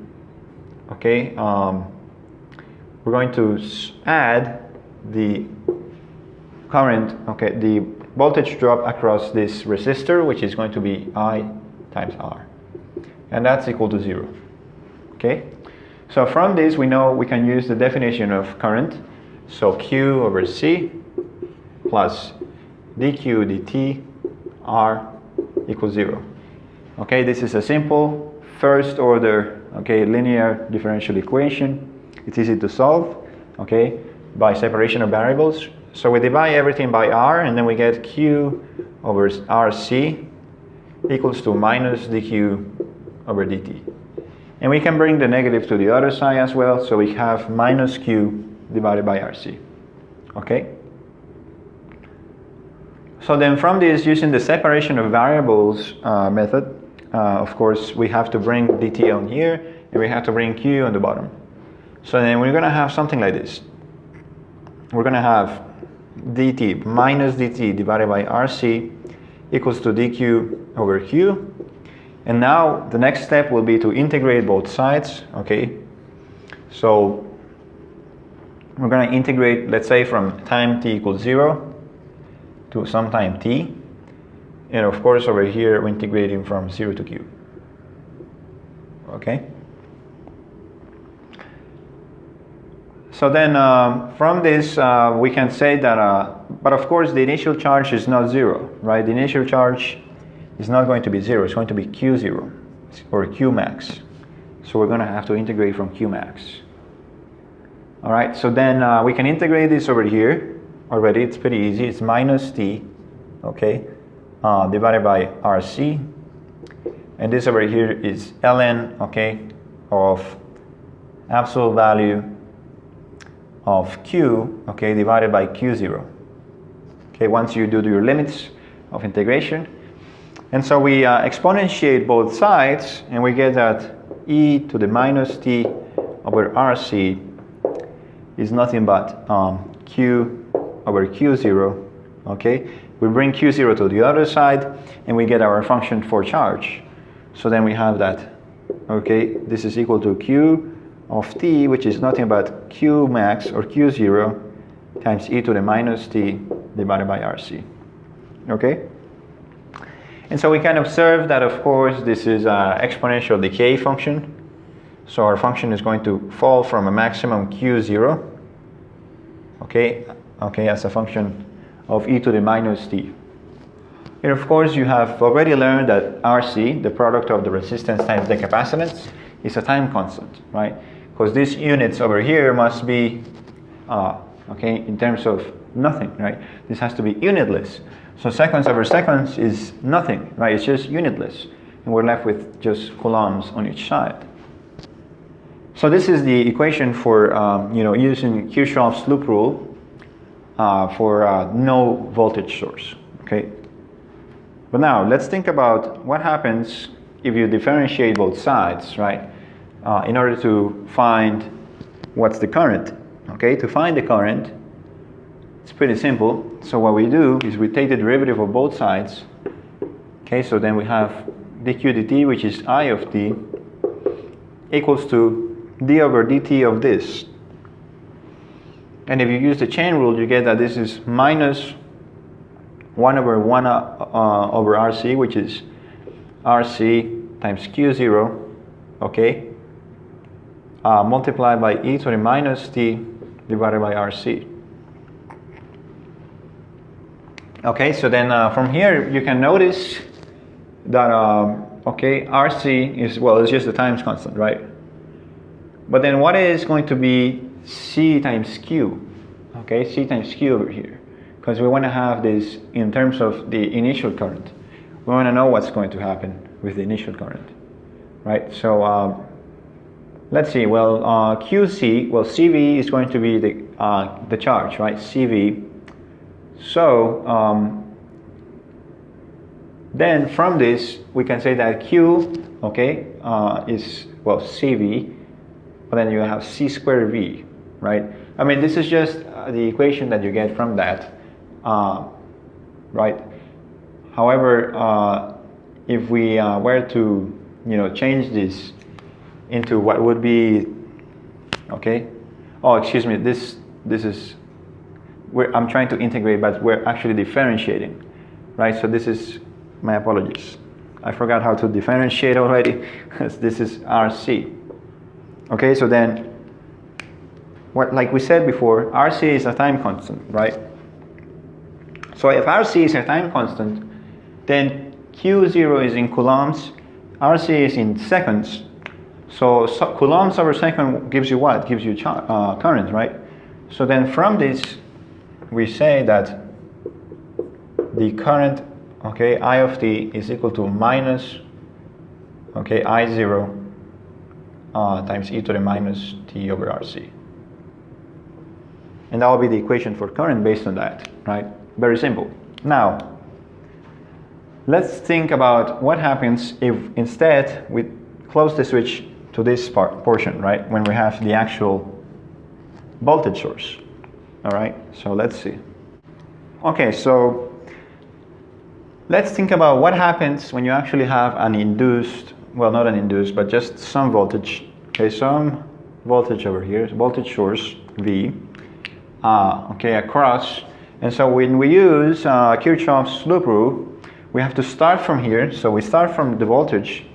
A: okay, we're going to add the current, okay, the voltage drop across this resistor, which is going to be I times R. And that's equal to 0, okay? So from this, we know we can use the definition of current. So Q over C plus dQ dt R equals 0. Okay, this is a simple first order, okay, linear differential equation. It's easy to solve, okay, by separation of variables. So we divide everything by R, and then we get Q over RC equals to minus dQ over dt. And we can bring the negative to the other side as well, so we have minus Q divided by RC, okay? So then from this, using the separation of variables method, of course, we have to bring dt on here, and we have to bring Q on the bottom. So then we're going to have something like this. We're going to have dt minus dt divided by RC equals to dq over q. And now the next step will be to integrate both sides, okay? So we're going to integrate, let's say, from time t equals 0 to some time t. And of course, over here, we're integrating from 0 to q. Okay? So then from this, we can say that, but of course, the initial charge is not 0, right? The initial charge is not going to be 0. It's going to be q0 or q max. So we're going to have to integrate from q max. All right, so then we can integrate this over here already. It's pretty easy. It's minus t, okay, divided by RC. And this over here is ln, okay, of absolute value of q, okay, divided by q0. Okay, once you do your limits of integration. And so we exponentiate both sides, and we get that e to the minus t over RC is nothing but q over q0, okay? We bring q0 to the other side, and we get our function for charge. So then we have that, okay, this is equal to q of t, which is nothing but q max or q0 times e to the minus t divided by RC, okay? And so we can observe that, of course, this is an exponential decay function. So our function is going to fall from a maximum q0, okay, as a function of e to the minus t. And of course, you have already learned that RC, the product of the resistance times the capacitance, is a time constant, right? Because these units over here must be, okay, in terms of nothing, right? This has to be unitless. So seconds over seconds is nothing, right? It's just unitless. And we're left with just coulombs on each side. So this is the equation for, using Kirchhoff's loop rule for no voltage source, okay? But now, let's think about what happens if you differentiate both sides, right? In order to find what's the current, okay? To find the current, it's pretty simple. So what we do is we take the derivative of both sides. Okay, so then we have dq dt, which is I of t, equals to d over dt of this. And if you use the chain rule, you get that this is minus 1 over 1 over RC, which is RC times Q0, okay, multiplied by e to the minus t divided by RC. Okay, so then from here you can notice that okay, RC is, well, it's just the times constant, right? But then what is going to be C times Q? Okay, C times Q over here, because we want to have this in terms of the initial current. We want to know what's going to happen with the initial current, right? So let's see. Well, QC, well, CV is going to be the charge, right? CV. So then from this we can say that Q, okay, is, well, CV, but then you have C squared V, right? I mean, this is just the equation that you get from that, right? However, if we were to, change this into what would be, okay, oh, excuse me, this is, I'm trying to integrate, but we're actually differentiating, right? So this is, my apologies, I forgot how to differentiate already. This is RC. Okay, so then, like we said before, RC is a time constant, right? So if RC is a time constant, then Q0 is in coulombs, RC is in seconds. So coulombs over second gives you what? Gives you current, right? So then from this, we say that the current, okay, I of t is equal to minus, okay, I0 times e to the minus t over RC. And that will be the equation for current based on that, right? Very simple. Now, let's think about what happens if instead we close the switch to this portion, right? When we have the actual voltage source. All right, so let's see. Okay, so let's think about what happens when you actually have an induced, well, not an induced, but just some voltage. Okay, some voltage over here, voltage source V, okay, across. And so when we use Kirchhoff's loop rule, we have to start from here. So we start from the voltage.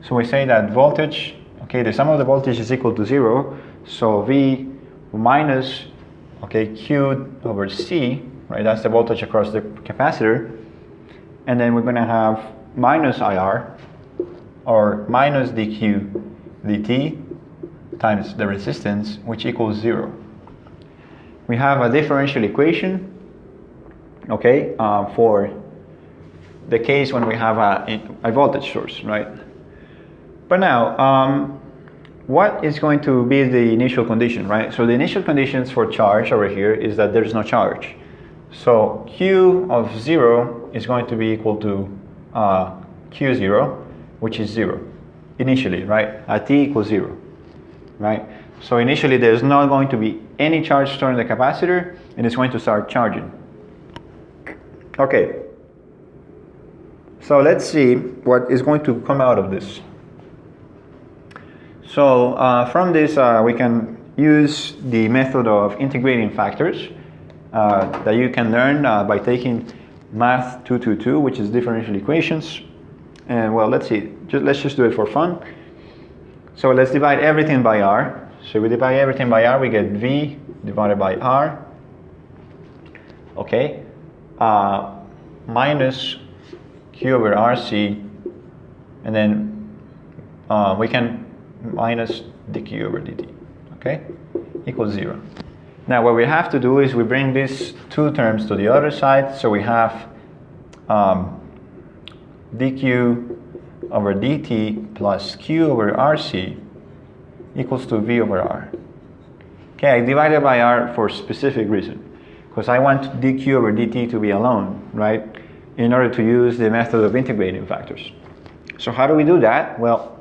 A: So we say that voltage, okay, the sum of the voltage is equal to 0. So V minus, okay, Q over C, right? That's the voltage across the capacitor. And then we're going to have minus IR, or minus dQ dt times the resistance, which equals 0. We have a differential equation, okay, for the case when we have a voltage source, right? But now, what is going to be the initial condition, right? So the initial conditions for charge over here is that there's no charge. So Q of 0 is going to be equal to Q0, which is 0 initially, right? At t equals 0, right? So initially there's not going to be any charge stored in the capacitor, and it's going to start charging. Okay, so let's see what is going to come out of this. So from this we can use the method of integrating factors that you can learn by taking Math 222, which is differential equations. And well, let's see, let's just do it for fun. So let's divide everything by R. So we divide everything by R, we get V divided by R, okay, minus Q over RC, and then we can minus dQ over dt, okay, equals 0. Now what we have to do is we bring these two terms to the other side, so we have dQ over dt plus Q over RC equals to V over R. Okay, I divided by R for a specific reason, because I want dQ over dt to be alone, right, in order to use the method of integrating factors. So how do we do that? Well,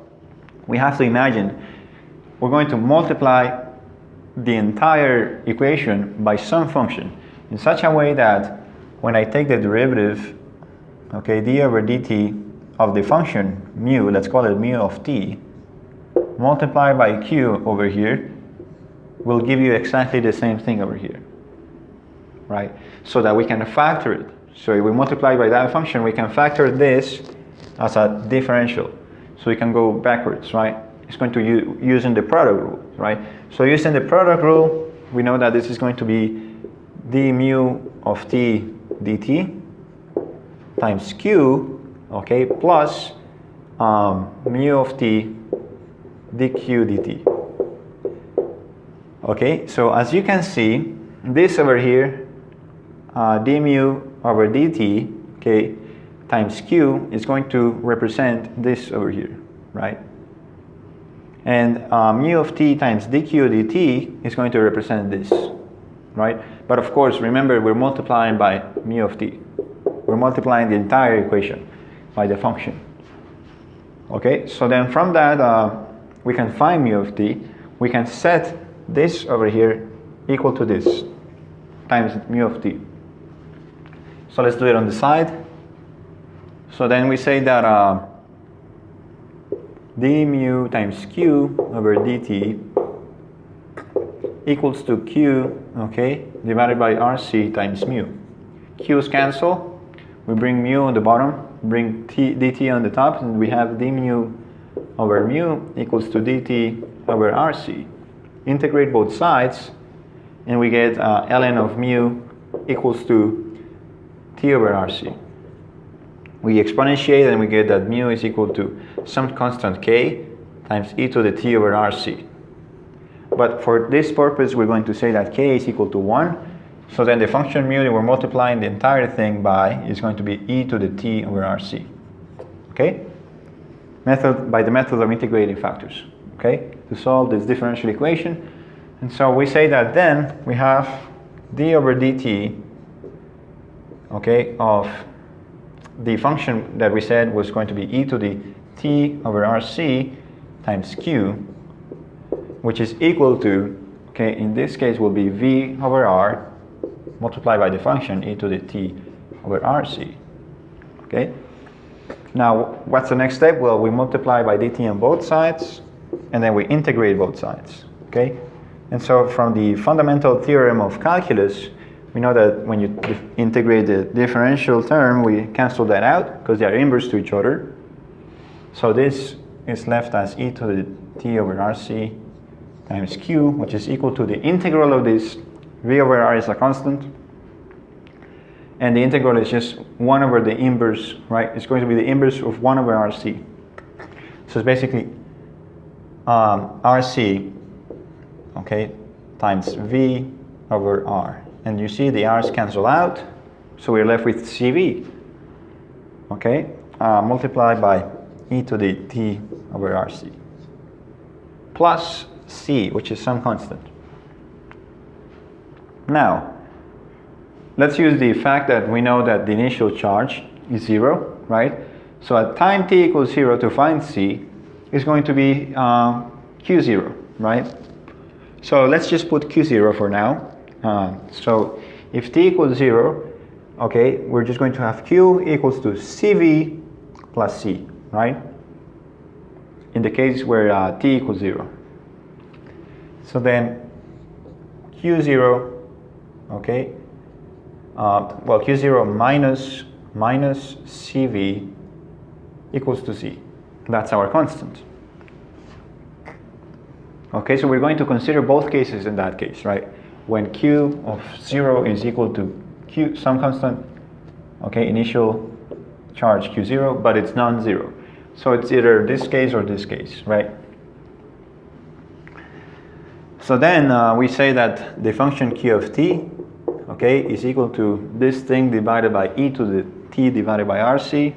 A: we have to imagine we're going to multiply the entire equation by some function in such a way that when I take the derivative, okay, d over dt of the function mu, let's call it mu of t, multiplied by q over here, will give you exactly the same thing over here, right? So that we can factor it. So if we multiply by that function, we can factor this as a differential. So we can go backwards, right? It's going to using the product rule, right? So using the product rule, we know that this is going to be d mu of t dt times q, okay, plus mu of t dq dt. Okay, so as you can see, this over here, d mu over dt, okay, times q is going to represent this over here, right? And mu of t times dq dt is going to represent this, right? But of course, remember, we're multiplying by mu of t. We're multiplying the entire equation by the function. Okay, so then from that, we can find mu of t. We can set this over here equal to this times mu of t. So let's do it on the side. So then we say that d mu times q over dt equals to q, okay, divided by rc times mu. Q's cancel. We bring mu on the bottom, bring dt on the top, and we have d mu over mu equals to dt over rc. Integrate both sides, and we get ln of mu equals to t over rc. We exponentiate and we get that mu is equal to some constant k times e to the t over rc. But for this purpose, we're going to say that k is equal to 1. So then the function mu that we're multiplying the entire thing by is going to be e to the t over rc. Okay? By the method of integrating factors. Okay? To solve this differential equation. And so we say that then we have d over dt, okay, of the function that we said was going to be e to the t over rc times q, which is equal to, okay, in this case will be v over r multiplied by the function e to the t over rc. Okay. Now, what's the next step? Well, we multiply by dt on both sides, and then we integrate both sides. Okay. And so from the fundamental theorem of calculus, we know that when you integrate the differential term, we cancel that out because they are inverse to each other. So this is left as e to the t over rc times q, which is equal to the integral of this. V over r is a constant. And the integral is just 1 over the inverse, right? It's going to be the inverse of 1 over rc. So it's basically rc, okay, times v over r. And you see the r's cancel out, so we're left with cv, okay, multiplied by e to the t over rc, plus c, which is some constant. Now, let's use the fact that we know that the initial charge is 0, right? So at time t equals 0 to find c is going to be q0, right? So let's just put q0 for now. So if t equals 0, okay, we're just going to have q equals to cv plus c, right? In the case where t equals 0. So then q0, okay, well, q0 minus cv equals to c. That's our constant. Okay, so we're going to consider both cases in that case, right? When q of 0 is equal to q, some constant, okay, initial charge q0, but it's non-zero. So it's either this case or this case, right? So then we say that the function q of t, okay, is equal to this thing divided by e to the t divided by rc.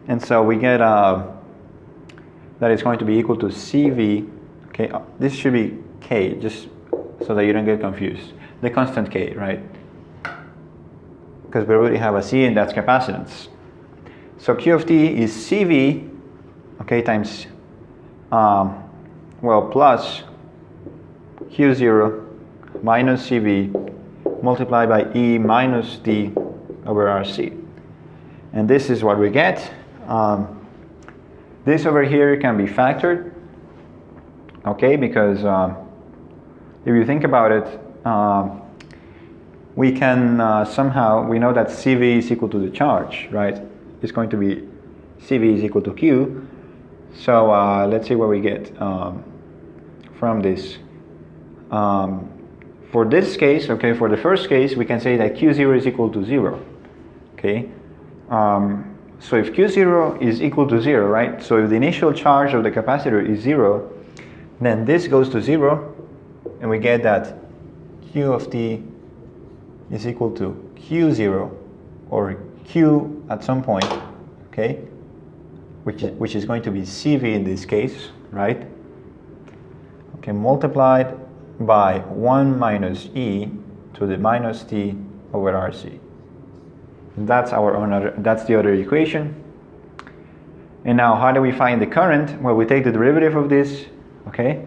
A: And so we get that it's going to be equal to cv, okay, this should be k, just so that you don't get confused. The constant k, right? Because we already have a c and that's capacitance. So q of t is cv, okay, times, well, plus q0 minus cv multiplied by e minus t over rc. And this is what we get. This over here can be factored, okay, because if you think about it, we can somehow, we know that cv is equal to the charge, right? It's going to be cv is equal to q. So let's see what we get from this. For this case, okay, for the first case, we can say that q0 is equal to 0, okay? So if q0 is equal to 0, right? So if the initial charge of the capacitor is 0, then this goes to 0, and we get that q of t is equal to q0, or q at some point, okay? Which is going to be cv in this case, right? Okay, multiplied by 1 minus e to the minus t over rc. That's that's the other equation. And now how do we find the current? Well, we take the derivative of this, okay?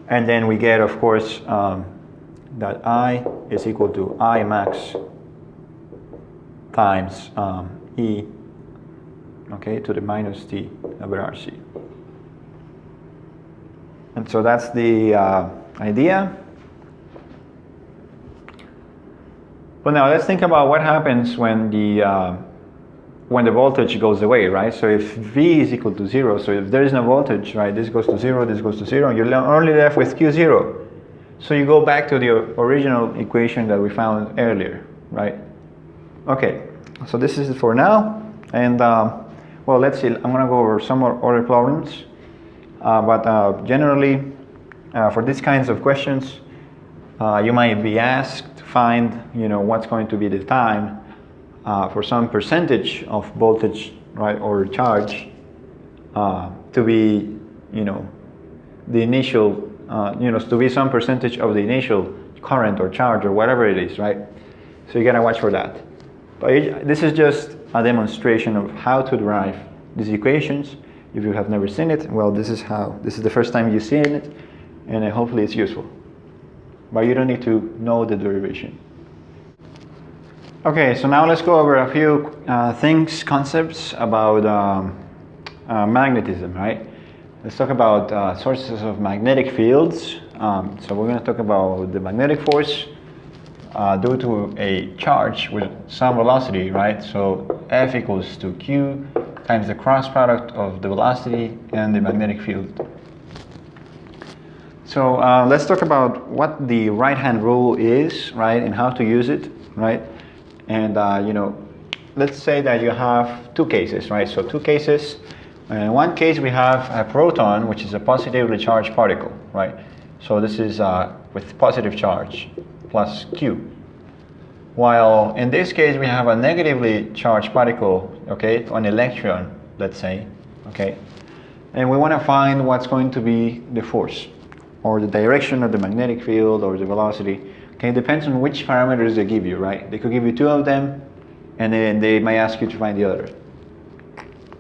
A: And then we get, of course, that I is equal to I max times E, okay, to the minus t over RC. And so that's the idea. But now let's think about what happens when the voltage goes away, right? So if V is equal to 0, so if there is no voltage, right, this goes to 0, this goes to 0, and you're only left with Q0. So you go back to the original equation that we found earlier, right? Okay, so this is it for now. And well, let's see, I'm gonna go over some more other problems. But generally, for these kinds of questions, you might be asked to find, what's going to be the time for some percentage of voltage, right, or charge to be, the initial, to be some percentage of the initial current or charge or whatever it is, right? So you gotta watch for that. But this is just a demonstration of how to derive these equations. If you have never seen it, well, this is the first time you've seen it, and hopefully it's useful. But you don't need to know the derivation. Okay, so now let's go over a few concepts about magnetism, right? Let's talk about sources of magnetic fields. So we're going to talk about the magnetic force due to a charge with some velocity, right? So F equals to Q times the cross product of the velocity and the magnetic field. So let's talk about what the right-hand rule is, right, and how to use it, right? And let's say that you have two cases, right? So two cases. In one case we have a proton, which is a positively charged particle, right? So this is with positive charge plus Q. While in this case we have a negatively charged particle, okay, an electron, let's say, okay, and we want to find what's going to be the force or the direction of the magnetic field or the velocity. Okay, it depends on which parameters they give you, right? They could give you two of them, and then they might ask you to find the other.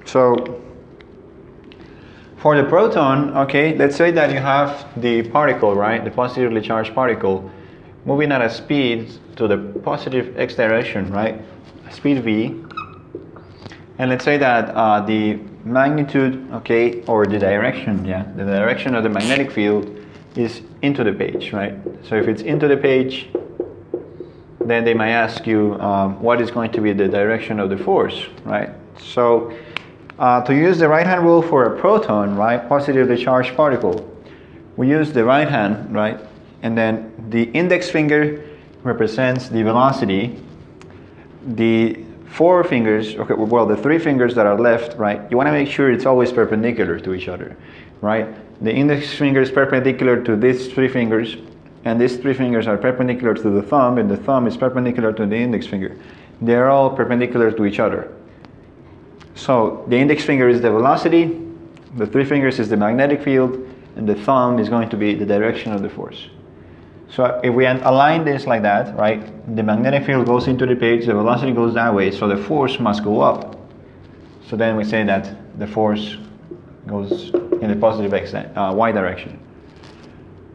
A: So for the proton, okay, let's say that you have the particle, right, the positively charged particle, moving at a speed to the positive x direction, right, speed v, and let's say that the magnitude, okay, or the direction, the direction of the magnetic field is into the page, right? So if it's into the page, then they might ask you what is going to be the direction of the force, right? So to use the right-hand rule for a proton, right, positively charged particle, we use the right hand, right, and then the index finger represents the velocity. The four fingers, okay, well, the three fingers that are left, right, you want to make sure it's always perpendicular to each other, right? The index finger is perpendicular to these three fingers, and these three fingers are perpendicular to the thumb, and the thumb is perpendicular to the index finger. They're all perpendicular to each other. So the index finger is the velocity, the three fingers is the magnetic field, and the thumb is going to be the direction of the force. So if we align this like that, right, the magnetic field goes into the page, the velocity goes that way, so the force must go up. So then we say that the force goes in the positive y direction.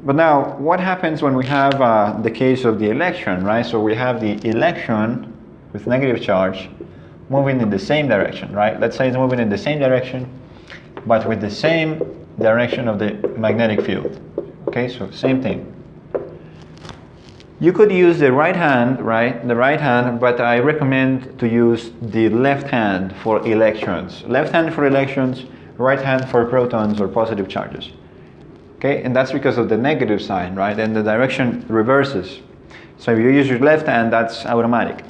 A: But now, what happens when we have the case of the electron, right? So we have the electron with negative charge moving in the same direction, right? Let's say it's moving in the same direction, but with the same direction of the magnetic field. Okay, so same thing. You could use the right hand, right? The right hand, but I recommend to use the left hand for electrons. Left hand for electrons, right hand for protons or positive charges. Okay, and that's because of the negative sign, right? And the direction reverses. So if you use your left hand, that's automatic.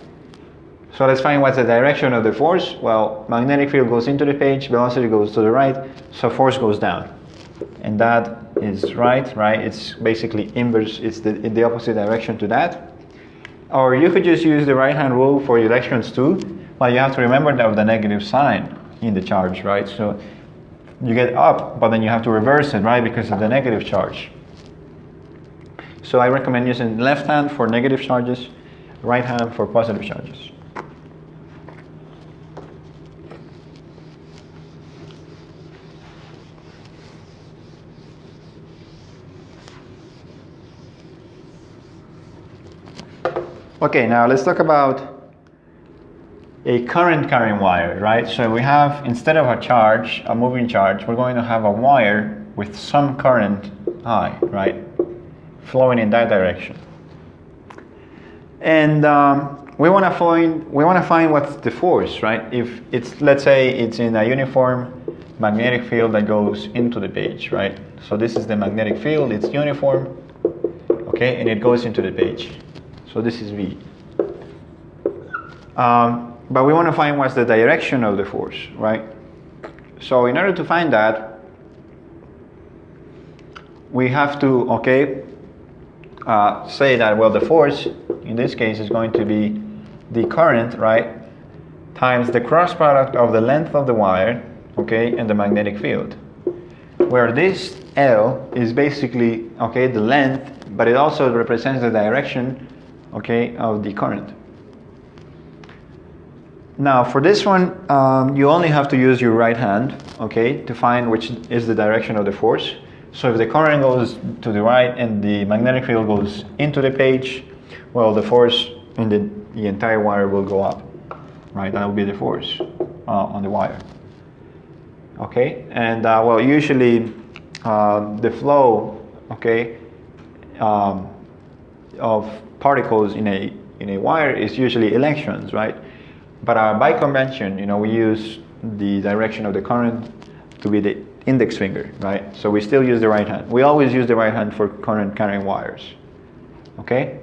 A: So let's find what's the direction of the force. Well, magnetic field goes into the page, velocity goes to the right, so force goes down. And that is right? It's basically inverse, it's in the opposite direction to that. Or you could just use the right hand rule for electrons too, but you have to remember that of the negative sign in the charge, right? So you get up, but then you have to reverse it, right, because of the negative charge. So I recommend using left hand for negative charges, right hand for positive charges. Okay, now let's talk about a current carrying wire, right? So we have, instead of a charge, a moving charge, we're going to have a wire with some current I, right, flowing in that direction. And we want to find what's the force, right? If it's, let's say it's in a uniform magnetic field that goes into the page, right? So this is the magnetic field, it's uniform, okay, and it goes into the page. So this is V. But we want to find what's the direction of the force, right? So in order to find that, we have to, okay, say that, well, the force in this case is going to be the current, right, times the cross product of the length of the wire, okay, and the magnetic field. Where this L is basically, okay, the length, but it also represents the direction, okay, of the current. Now for this one, you only have to use your right hand, okay, to find which is the direction of the force. So if the current goes to the right and the magnetic field goes into the page, well, the force in the entire wire will go up, right? That will be the force on the wire. Okay, and well, usually the flow, okay, of particles in a wire is usually electrons, right? But by convention, we use the direction of the current to be the index finger, right? So we still use the right hand. We always use the right hand for current carrying wires, okay?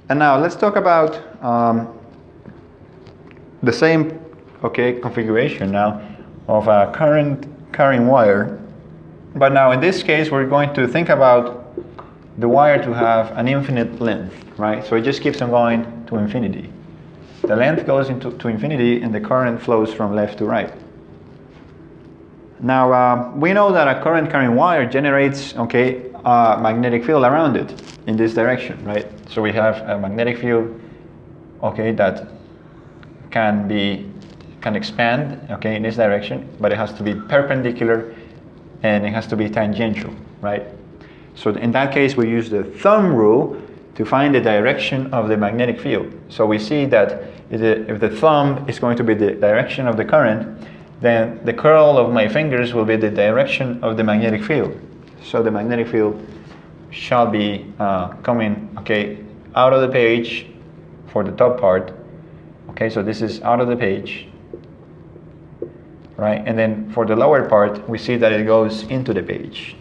A: And now let's talk about the same, configuration now of a current carrying wire. But now in this case, we're going to think about the wire to have an infinite length, right? So it just keeps on going to infinity. The length goes to infinity and the current flows from left to right. Now we know that a current carrying wire generates, a magnetic field around it in this direction, right? So we have a magnetic field, that can expand, in this direction, but it has to be perpendicular and it has to be tangential, right? So in that case, we use the thumb rule to find the direction of the magnetic field. So we see that if the thumb is going to be the direction of the current, then the curl of my fingers will be the direction of the magnetic field. So the magnetic field shall be coming, out of the page for the top part. So this is out of the page, right? And then for the lower part, we see that it goes into the page.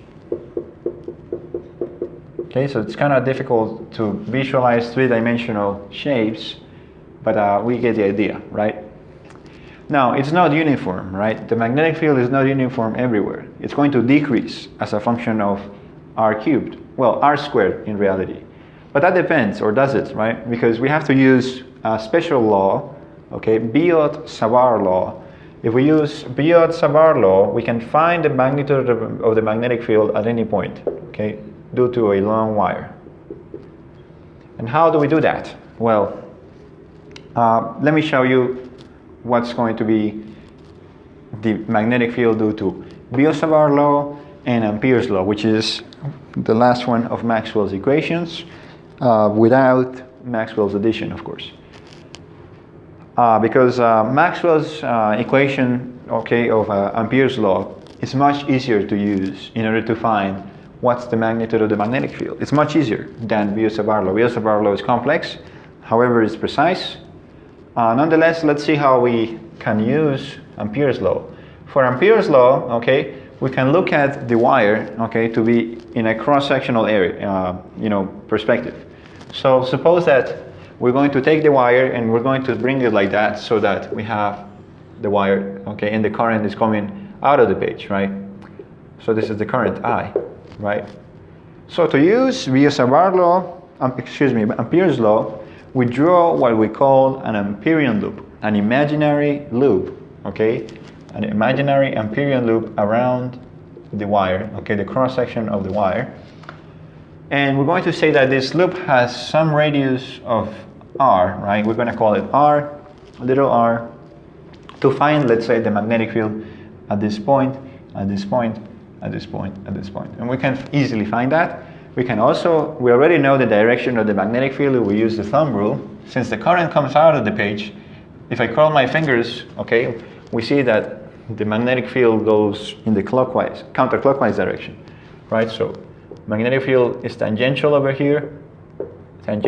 A: So it's kind of difficult to visualize three-dimensional shapes, but we get the idea, right? Now, it's not uniform, right? The magnetic field is not uniform everywhere. It's going to decrease as a function of r cubed. Well, r squared in reality. But that depends, or does it, right? Because we have to use a special law, Biot-Savart Law. If we use Biot-Savart Law, we can find the magnitude of the magnetic field at any point, due to a long wire. And how do we do that? Well, let me show you what's going to be the magnetic field due to Biot-Savart Law and Ampere's law, which is the last one of Maxwell's equations, without Maxwell's addition, of course. Because Maxwell's equation, of Ampere's law is much easier to use in order to find what's the magnitude of the magnetic field. It's much easier than Biot-Savart Law. Biot-Savart Law is complex, however, it's precise. Nonetheless, let's see how we can use Ampere's law. For Ampere's law, we can look at the wire, to be in a cross-sectional area, perspective. So suppose that we're going to take the wire and we're going to bring it like that so that we have the wire, and the current is coming out of the page, right? So this is the current I, right? So to use Biot-Savart law, Ampere's law, we draw what we call an Amperian loop, an imaginary loop, an imaginary Amperian loop around the wire, the cross-section of the wire. And we're going to say that this loop has some radius of r, right? We're going to call it r, little r, to find, let's say, the magnetic field at this point, at this point, at this point, at this point. And we can easily find that. We already know the direction of the magnetic field. We use the thumb rule. Since the current comes out of the page, if I curl my fingers, we see that the magnetic field goes in the counterclockwise direction, right? So magnetic field is tangential over here, and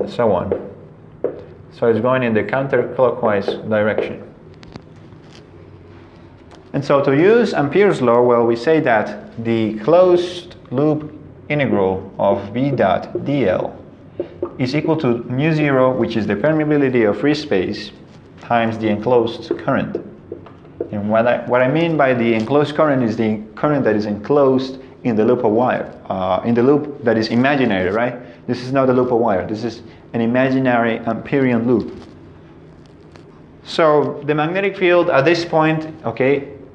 A: so on. So it's going in the counterclockwise direction. And so to use Ampere's law, well, we say that the closed loop integral of B dot dl is equal to mu zero, which is the permeability of free space, times the enclosed current. And what I mean by the enclosed current is the current that is enclosed in the loop of wire, in the loop that is imaginary, right? This is not a loop of wire. This is an imaginary Amperian loop. So the magnetic field at this point,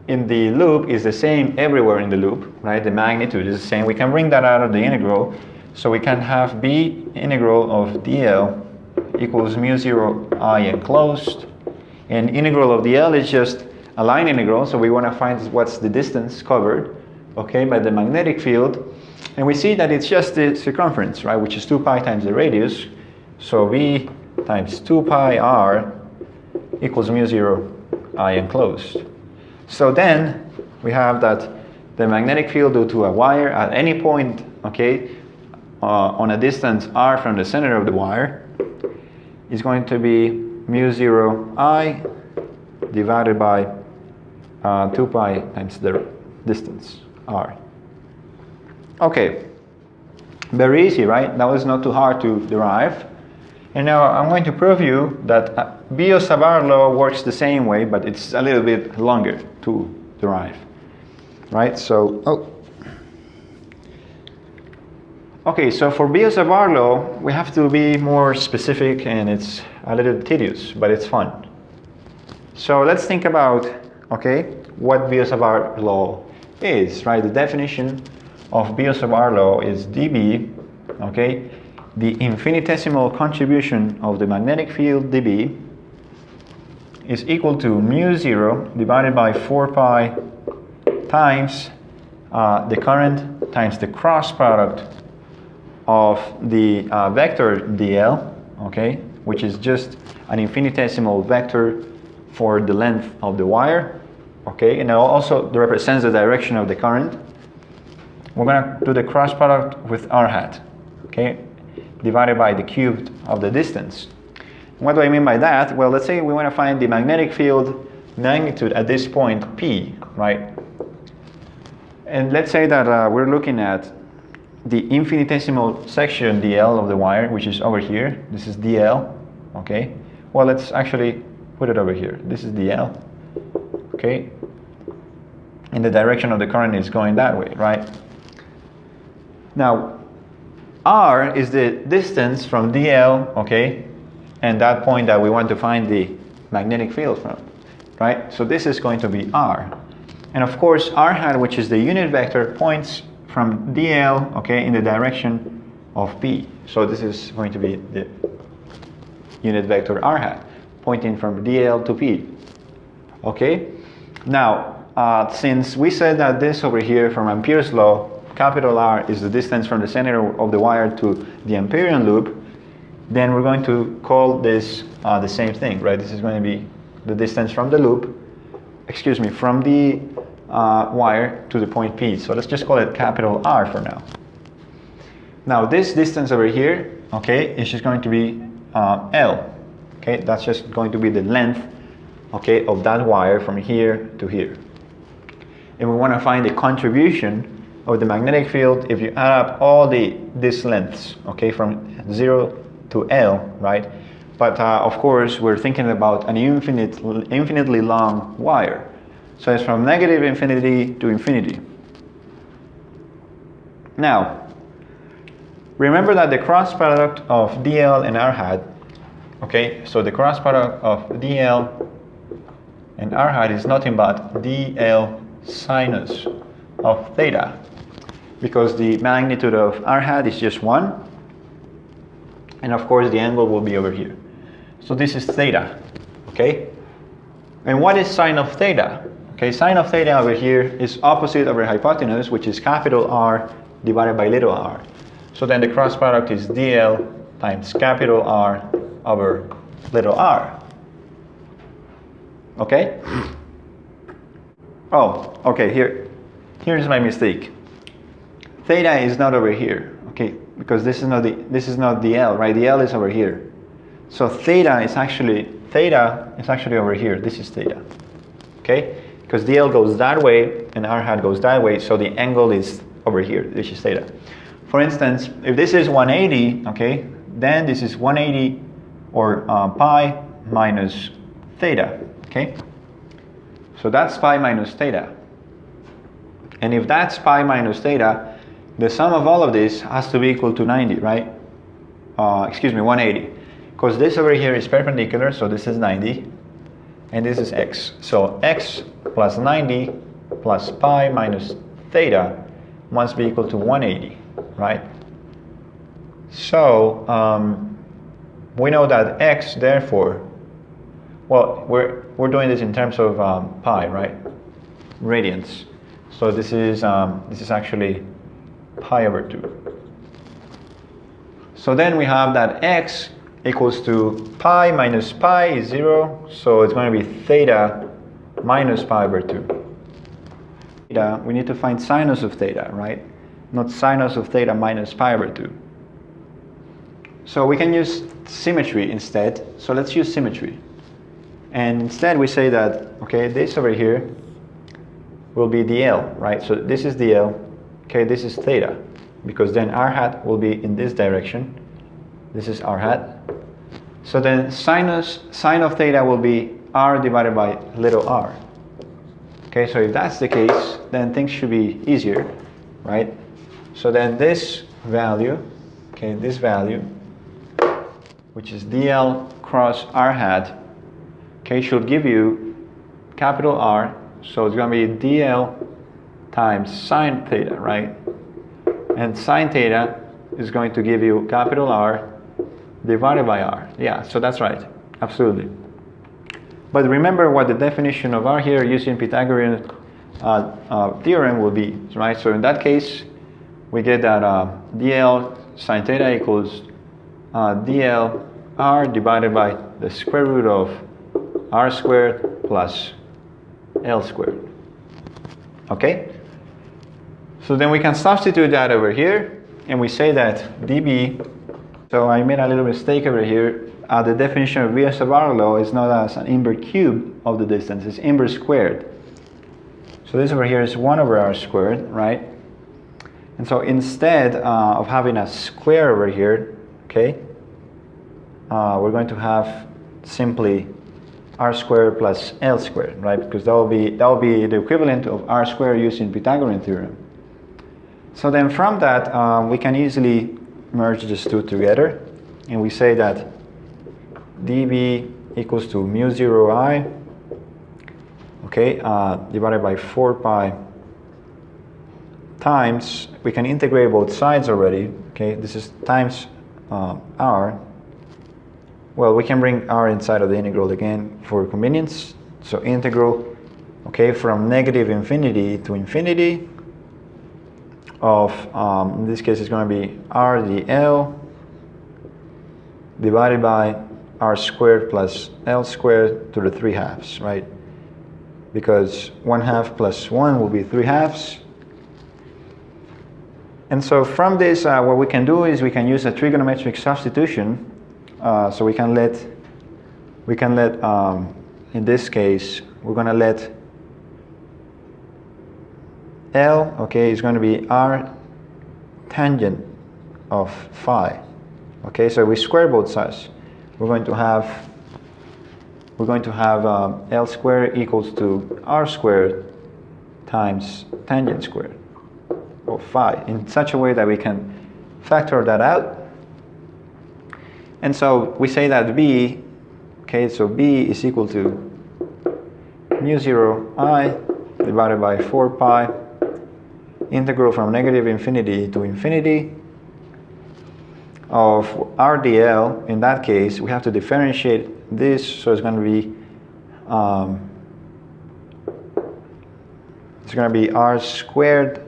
A: in the loop is the same everywhere in the loop, right? The magnitude is the same. We can bring that out of the integral. So we can have B integral of dl equals mu zero I enclosed. And integral of dl is just a line integral. So we want to find what's the distance covered, by the magnetic field. And we see that it's just the circumference, right? Which is 2 pi times the radius. So V times 2 pi r equals mu 0 I enclosed. So then we have that the magnetic field due to a wire at any point, okay, on a distance r from the center of the wire is going to be mu 0 I divided by 2 pi times the distance r. Okay, very easy, right? That was not too hard to derive. And now I'm going to prove you that Biot-Savart law works the same way, but it's a little bit longer to derive, right? So, okay, so for Biot-Savart law, we have to be more specific, and it's a little tedious, but it's fun. So let's think about, okay, what Biot-Savart law is, right? The definition of Biot-Savart law is dB, okay, the infinitesimal contribution of the magnetic field dB is equal to mu 0 divided by 4 pi times the current times the cross product of the vector dl, okay, which is just an infinitesimal vector for the length of the wire, okay, and it also represents the direction of the current. We're going to do the cross product with r hat, okay, divided by the cubed of the distance. What do I mean by that? Well, let's say we want to find the magnetic field magnitude at this point P, right? And let's say that we're looking at the infinitesimal section dl of the wire, which is over here. This is dl, okay? Well, let's actually put it over here. This is dl, okay? And the direction of the current is going that way, right? Now, r is the distance from dl, okay, and that point that we want to find the magnetic field from, right? So this is going to be r. And of course, r hat, which is the unit vector, points from dl, okay, in the direction of p. So this is going to be the unit vector r hat, pointing from dl to p, okay? Now, since we said that this over here from Ampere's law, capital R is the distance from the center of the wire to the Amperian loop, then we're going to call this the same thing, right? This is going to be the distance from the loop, excuse me, from the wire to the point P. So let's just call it capital R for now. Now this distance over here, okay, is just going to be L, okay? That's just going to be the length, okay, of that wire from here to here. And we want to find the contribution of the magnetic field if you add up all these lengths, okay, from 0 to L, right? But of course, we're thinking about an infinitely long wire. So it's from negative infinity to infinity. Now, remember that the cross product of dl and r hat, okay, so the cross product of dl and r hat is nothing but dl sinus of theta, because the magnitude of r hat is just 1, and of course the angle will be over here. So this is theta, okay? And what is sine of theta? Okay, sine of theta over here is opposite over hypotenuse, which is capital R divided by little r. So then the cross product is dl times capital R over little r. Okay? Oh, okay, here's my mistake. Theta is not over here, okay, because this is not dl, right? dl is over here. So theta is actually over here. This is theta, okay? Because dl goes that way and r hat goes that way, so the angle is over here. This is theta. For instance, if this is 180, okay, then this is 180 or pi minus theta, okay? So that's pi minus theta. And if that's pi minus theta, the sum of all of this has to be equal to 90, right? 180. Because this over here is perpendicular, so this is 90. And this is x. So x plus 90 plus pi minus theta must be equal to 180, right? So we know that x, therefore, well, we're doing this in terms of pi, right? Radians. So this is actually pi over 2. So then we have that x equals to pi minus pi is 0, so it's going to be theta minus pi over 2. Theta, we need to find sinus of theta, right? Not sinus of theta minus pi over 2. So we can use symmetry instead. So let's use symmetry. And instead we say that, okay, this over here will be dl, right? So this is dl, okay, this is theta, because then r hat will be in this direction. This is r hat. So then sine of theta will be r divided by little r. Okay, so if that's the case, then things should be easier, right? So then this value, okay, this value, which is dl cross r hat, okay, should give you capital R. So it's going to be dl times sine theta, right? And sine theta is going to give you capital R divided by r. Yeah, so that's right, absolutely. But remember what the definition of r here using Pythagorean theorem will be, right? So in that case, we get that dl sine theta equals dl r divided by the square root of r squared plus l squared. Okay? So then we can substitute that over here, and we say that dB, so I made a little mistake over here. The definition of Biot-Savart Law is not as an inverse cube of the distance, it's inverse squared. So this over here is 1 over r squared, right? And so instead of having a square over here, okay, we're going to have simply r squared plus l squared, right? Because that will be the equivalent of r squared using Pythagorean theorem. So then from that, we can easily merge these two together, and we say that dB equals to mu 0 I, okay, divided by 4 pi times, we can integrate both sides already, okay, this is times r. Well, we can bring r inside of the integral again for convenience. So integral, okay, from negative infinity to infinity of, in this case it's going to be r dl divided by r squared plus l squared to the 3 halves, right? Because 1/2 plus 1 will be 3 halves. And so from this, what we can do is we can use a trigonometric substitution. So we can let, in this case, we're going to let L, okay, is going to be R tangent of phi. Okay, so we square both sides. We're going to have L squared equals to R squared times tangent squared of phi in such a way that we can factor that out. And so we say that B, okay, so B is equal to mu 0 I divided by 4 pi integral from negative infinity to infinity of r dl. In that case, we have to differentiate this, so it's going to be r squared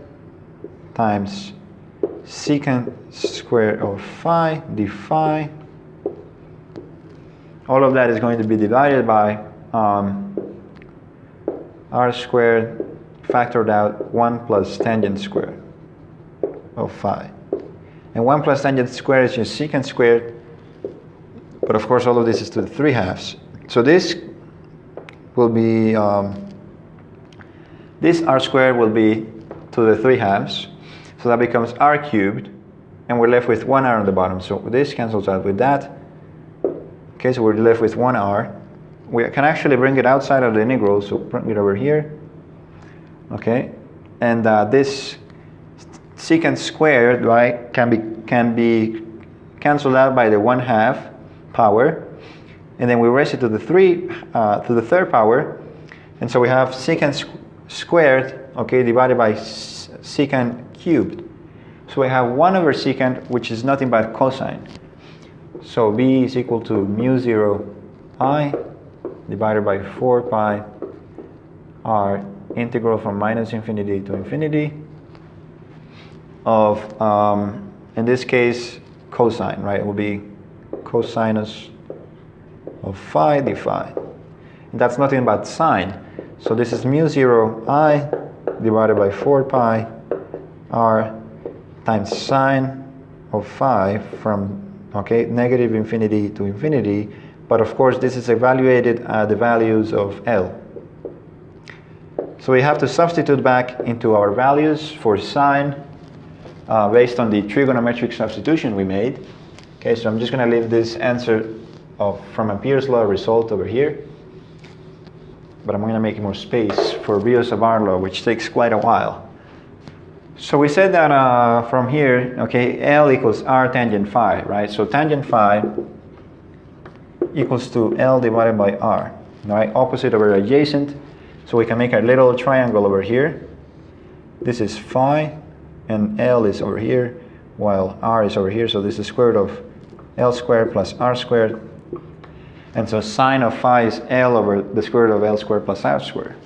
A: times secant squared of phi d phi. All of that is going to be divided by r squared factored out 1 plus tangent squared of phi. And 1 plus tangent squared is just secant squared, but of course all of this is to the 3 halves. So this will be, this r squared will be to the 3 halves, so that becomes r cubed, and we're left with 1 r on the bottom, so this cancels out with that. Okay, so we're left with 1 r. We can actually bring it outside of the integral, so bring it over here. Okay, and this secant squared, right, can be canceled out by the 1/2 power, and then we raise it to the 3rd power, and so we have secant squared, okay, divided by secant cubed. So we have 1 over secant, which is nothing but cosine. So B is equal to mu 0 I divided by 4 pi r integral from minus infinity to infinity of, in this case, cosine, right? It will be cosinus of phi d phi. And that's nothing but sine. So this is mu 0 I divided by 4 pi r times sine of phi from negative infinity to infinity. But of course this is evaluated at the values of L. So we have to substitute back into our values for sine based on the trigonometric substitution we made. Okay, so I'm just going to leave this answer from Ampere's law result over here. But I'm going to make more space for Biot-Savart law, which takes quite a while. So we said that from here, okay, L equals R tangent phi, right? So tangent phi equals to L divided by R, right? Opposite over adjacent. So we can make a little triangle over here. This is phi, and L is over here, while R is over here. So this is square root of L squared plus R squared. And so sine of phi is L over the square root of L squared plus R squared.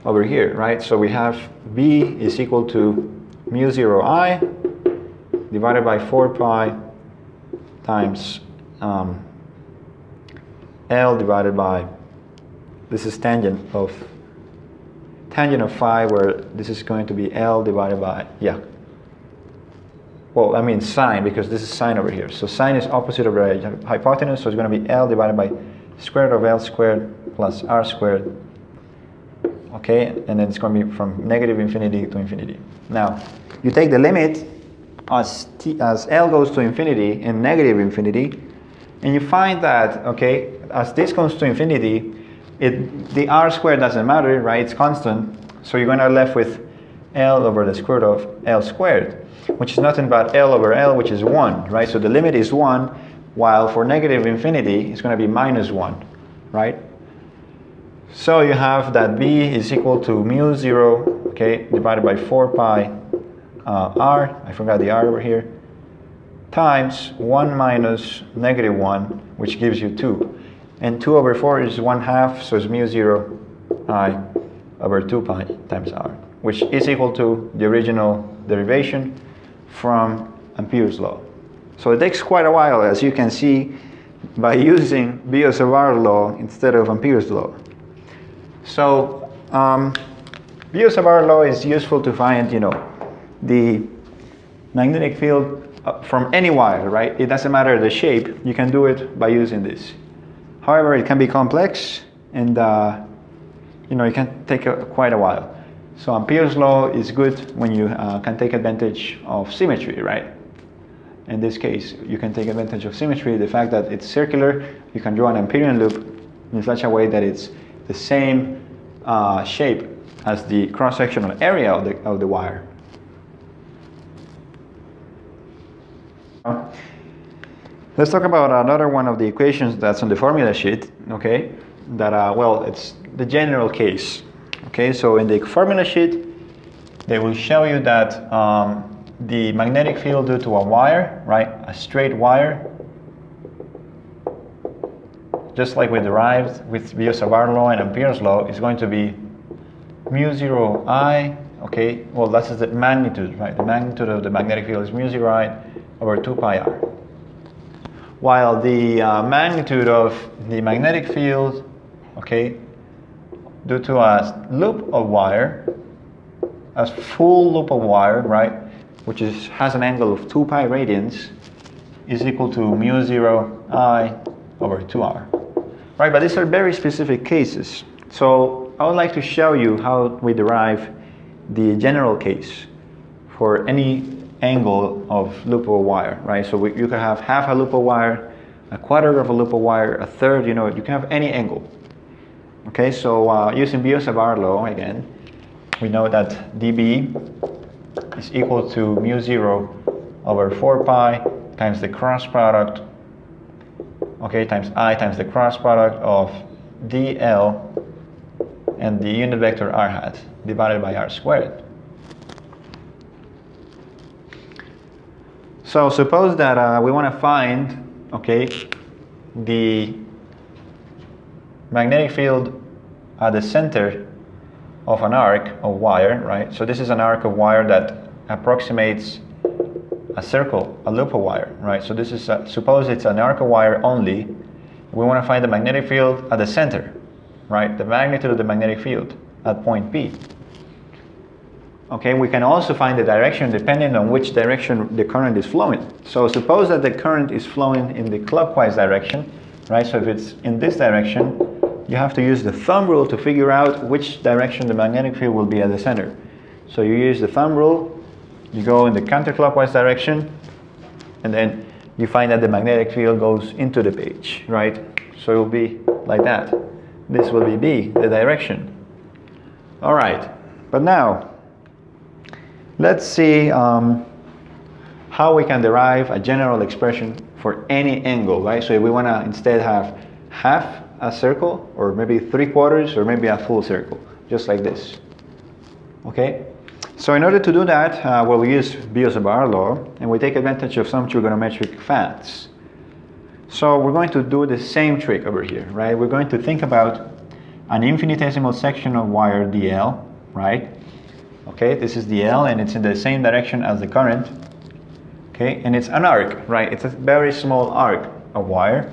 A: Over here, right? So we have B is equal to mu 0 I divided by 4 pi times L divided by, this is tangent of phi, where this is going to be L divided by, well, I mean sine, because this is sine over here. So sine is opposite over hypotenuse, so it's going to be L divided by square root of L squared plus R squared. Okay, and then it's going to be from negative infinity to infinity. Now, you take the limit as L goes to infinity and negative infinity, and you find that, okay, as this goes to infinity, the R squared doesn't matter, right? It's constant. So you're going to be left with L over the square root of L squared, which is nothing but L over L, which is 1, right? So the limit is 1, while for negative infinity, it's going to be minus 1, right? So you have that B is equal to mu 0, okay, divided by 4 pi R, I forgot the R over here, times 1 minus negative 1, which gives you 2. And 2 over 4 is 1/2, so it's mu 0 I over 2 pi times R, which is equal to the original derivation from Ampere's law. So it takes quite a while, as you can see, by using Biot-Savart law instead of Ampere's law. So Biot-Savart law is useful to find, the magnetic field from any wire, right? It doesn't matter the shape. You can do it by using this. However, it can be complex, and it can take quite a while. So Ampere's law is good when you can take advantage of symmetry, right? In this case, you can take advantage of symmetry. The fact that it's circular, you can draw an Amperian loop in such a way that it's the same shape as the cross-sectional area of the wire. Let's talk about another one of the equations that's on the formula sheet, okay? That, it's the general case, okay? So in the formula sheet, they will show you that the magnetic field due to a wire, right? A straight wire, just like we derived with Biot-Savart law and Ampere's law, is going to be mu 0 I, okay? Well, that's the magnitude, right? The magnitude of the magnetic field is mu 0 I over 2 pi R. While the magnitude of the magnetic field, okay, due to a loop of wire, a full loop of wire, right, which has an angle of 2 pi radians, is equal to mu 0 I over 2R. Right, but these are very specific cases. So I would like to show you how we derive the general case for any angle of loop of wire, right? So you can have half a loop of wire, a quarter of a loop of wire, a third, you can have any angle. Okay, so using Biot-Savart law again, we know that dB is equal to mu 0 over 4 pi times the cross product, okay, times I times the cross product of dl and the unit vector r hat divided by r squared. So suppose that we want to find, okay, the magnetic field at the center of an arc of wire, right? So this is an arc of wire that approximates a circle, a loop of wire, right? So this is, suppose it's an arc of wire only. We want to find the magnetic field at the center, right? The magnitude of the magnetic field at point P. Okay, we can also find the direction depending on which direction the current is flowing. So suppose that the current is flowing in the clockwise direction, right? So if it's in this direction, you have to use the thumb rule to figure out which direction the magnetic field will be at the center. So you use the thumb rule, you go in the counterclockwise direction, and then you find that the magnetic field goes into the page, right? So it will be like that. This will be B, the direction. All right, but now, let's see how we can derive a general expression for any angle, right? So if we want to instead have half a circle, or maybe 3/4, or maybe a full circle, just like this. Okay? So in order to do that, well, we use Biot-Savart Law, and we take advantage of some trigonometric facts. So we're going to do the same trick over here, right? We're going to think about an infinitesimal section of wire dl, right? Okay, this is dl, and it's in the same direction as the current. Okay, and it's an arc, right? It's a very small arc of wire.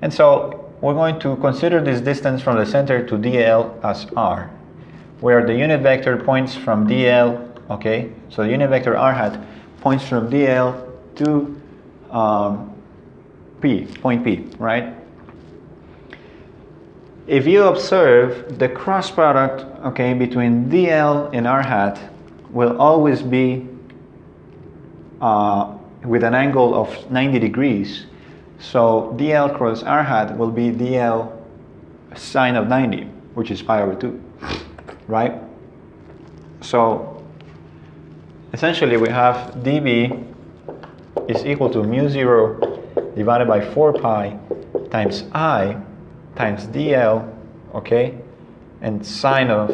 A: And so we're going to consider this distance from the center to dl as r, where the unit vector points from dl, okay? So the unit vector r hat points from dl to P, point P, right? If you observe, the cross product, okay, between dl and r hat will always be with an angle of 90 degrees. So dl cross r hat will be dl sine of 90, which is pi over 2, right? So essentially we have dB is equal to mu 0 divided by 4 pi times I times dl, okay, and sine of,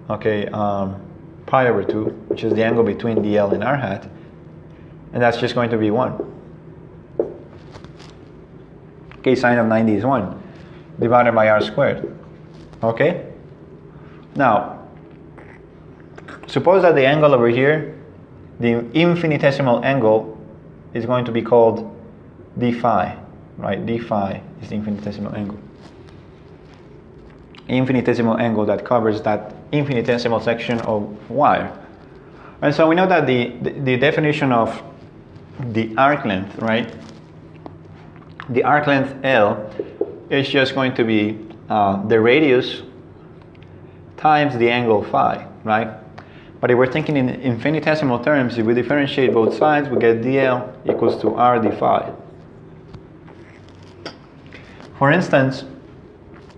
A: okay, pi over 2, which is the angle between dl and r hat, and that's just going to be 1. Okay, sine of 90 is 1 divided by r squared. Okay? Now, suppose that the angle over here, the infinitesimal angle, is going to be called d phi, right? D phi is the infinitesimal angle. Infinitesimal angle that covers that infinitesimal section of wire. And so we know that the definition of the arc length, right? The arc length L is just going to be the radius times the angle phi, right? But if we're thinking in infinitesimal terms, if we differentiate both sides, we get dl equals to r d phi. For instance,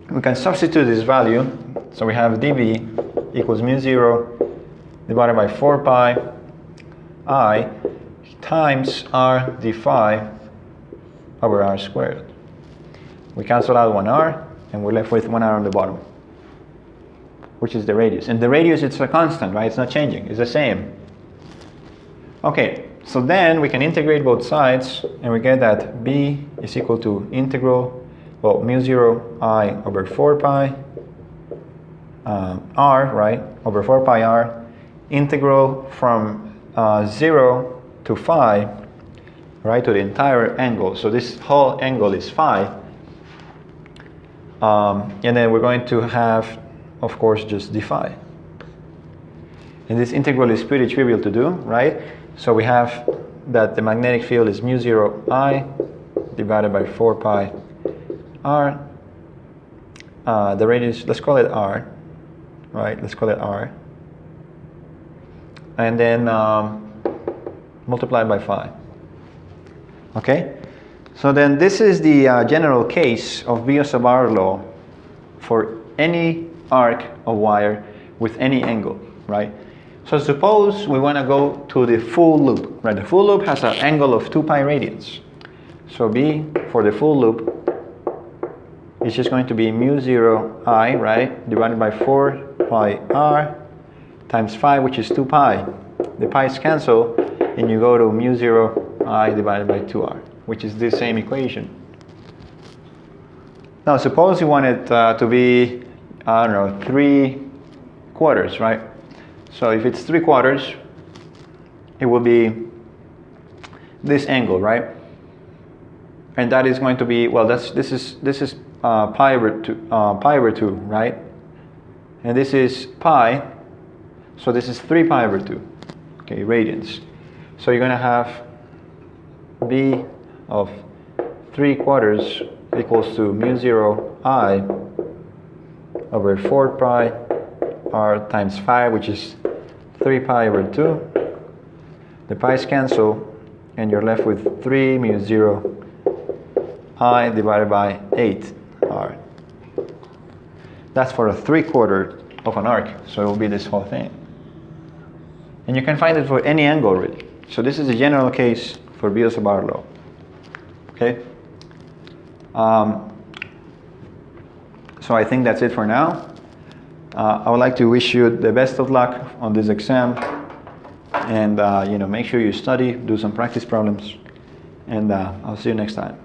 A: we can substitute this value. So we have dV equals mu 0 divided by 4 pi I times r d phi over r squared. We cancel out 1r, and we're left with 1r on the bottom, which is the radius. And the radius, it's a constant, right? It's not changing. It's the same. Okay, so then we can integrate both sides, and we get that b is equal to integral, well, mu 0 I over 4 pi r, right, over 4 pi r, integral from 0 to phi, right, to the entire angle. So this whole angle is phi. And then we're going to have, of course, just d phi. And this integral is pretty trivial to do, right? So we have that the magnetic field is mu 0 I divided by 4 pi r. The radius, let's call it r, right? Let's call it r. And then multiplied by phi. Okay? So then this is the general case of Biot-Savart law for any arc of wire with any angle, right? So suppose we want to go to the full loop, right? The full loop has an angle of 2 pi radians. So B for the full loop is just going to be mu 0 I, right, divided by 4 pi r times phi, which is 2 pi. The pi's cancel, and you go to mu 0 I divided by 2r, which is this same equation. Now suppose you want it to be, I don't know, 3/4, right? So if it's 3/4, it will be this angle, right? And that is going to be, well, this is pi over 2, right? And this is pi, so this is 3 pi over 2, okay, radians. So you're going to have b of 3/4 equals to mu 0 I over 4 pi r times 5, which is 3 pi over 2. The pi's cancel, and you're left with 3 mu 0 I divided by 8 r. That's for a 3/4 of an arc, so it will be this whole thing. And you can find it for any angle, really. So this is a general case for Biot-Savart law. Okay? So I think that's it for now. I would like to wish you the best of luck on this exam, and make sure you study, do some practice problems, and I'll see you next time.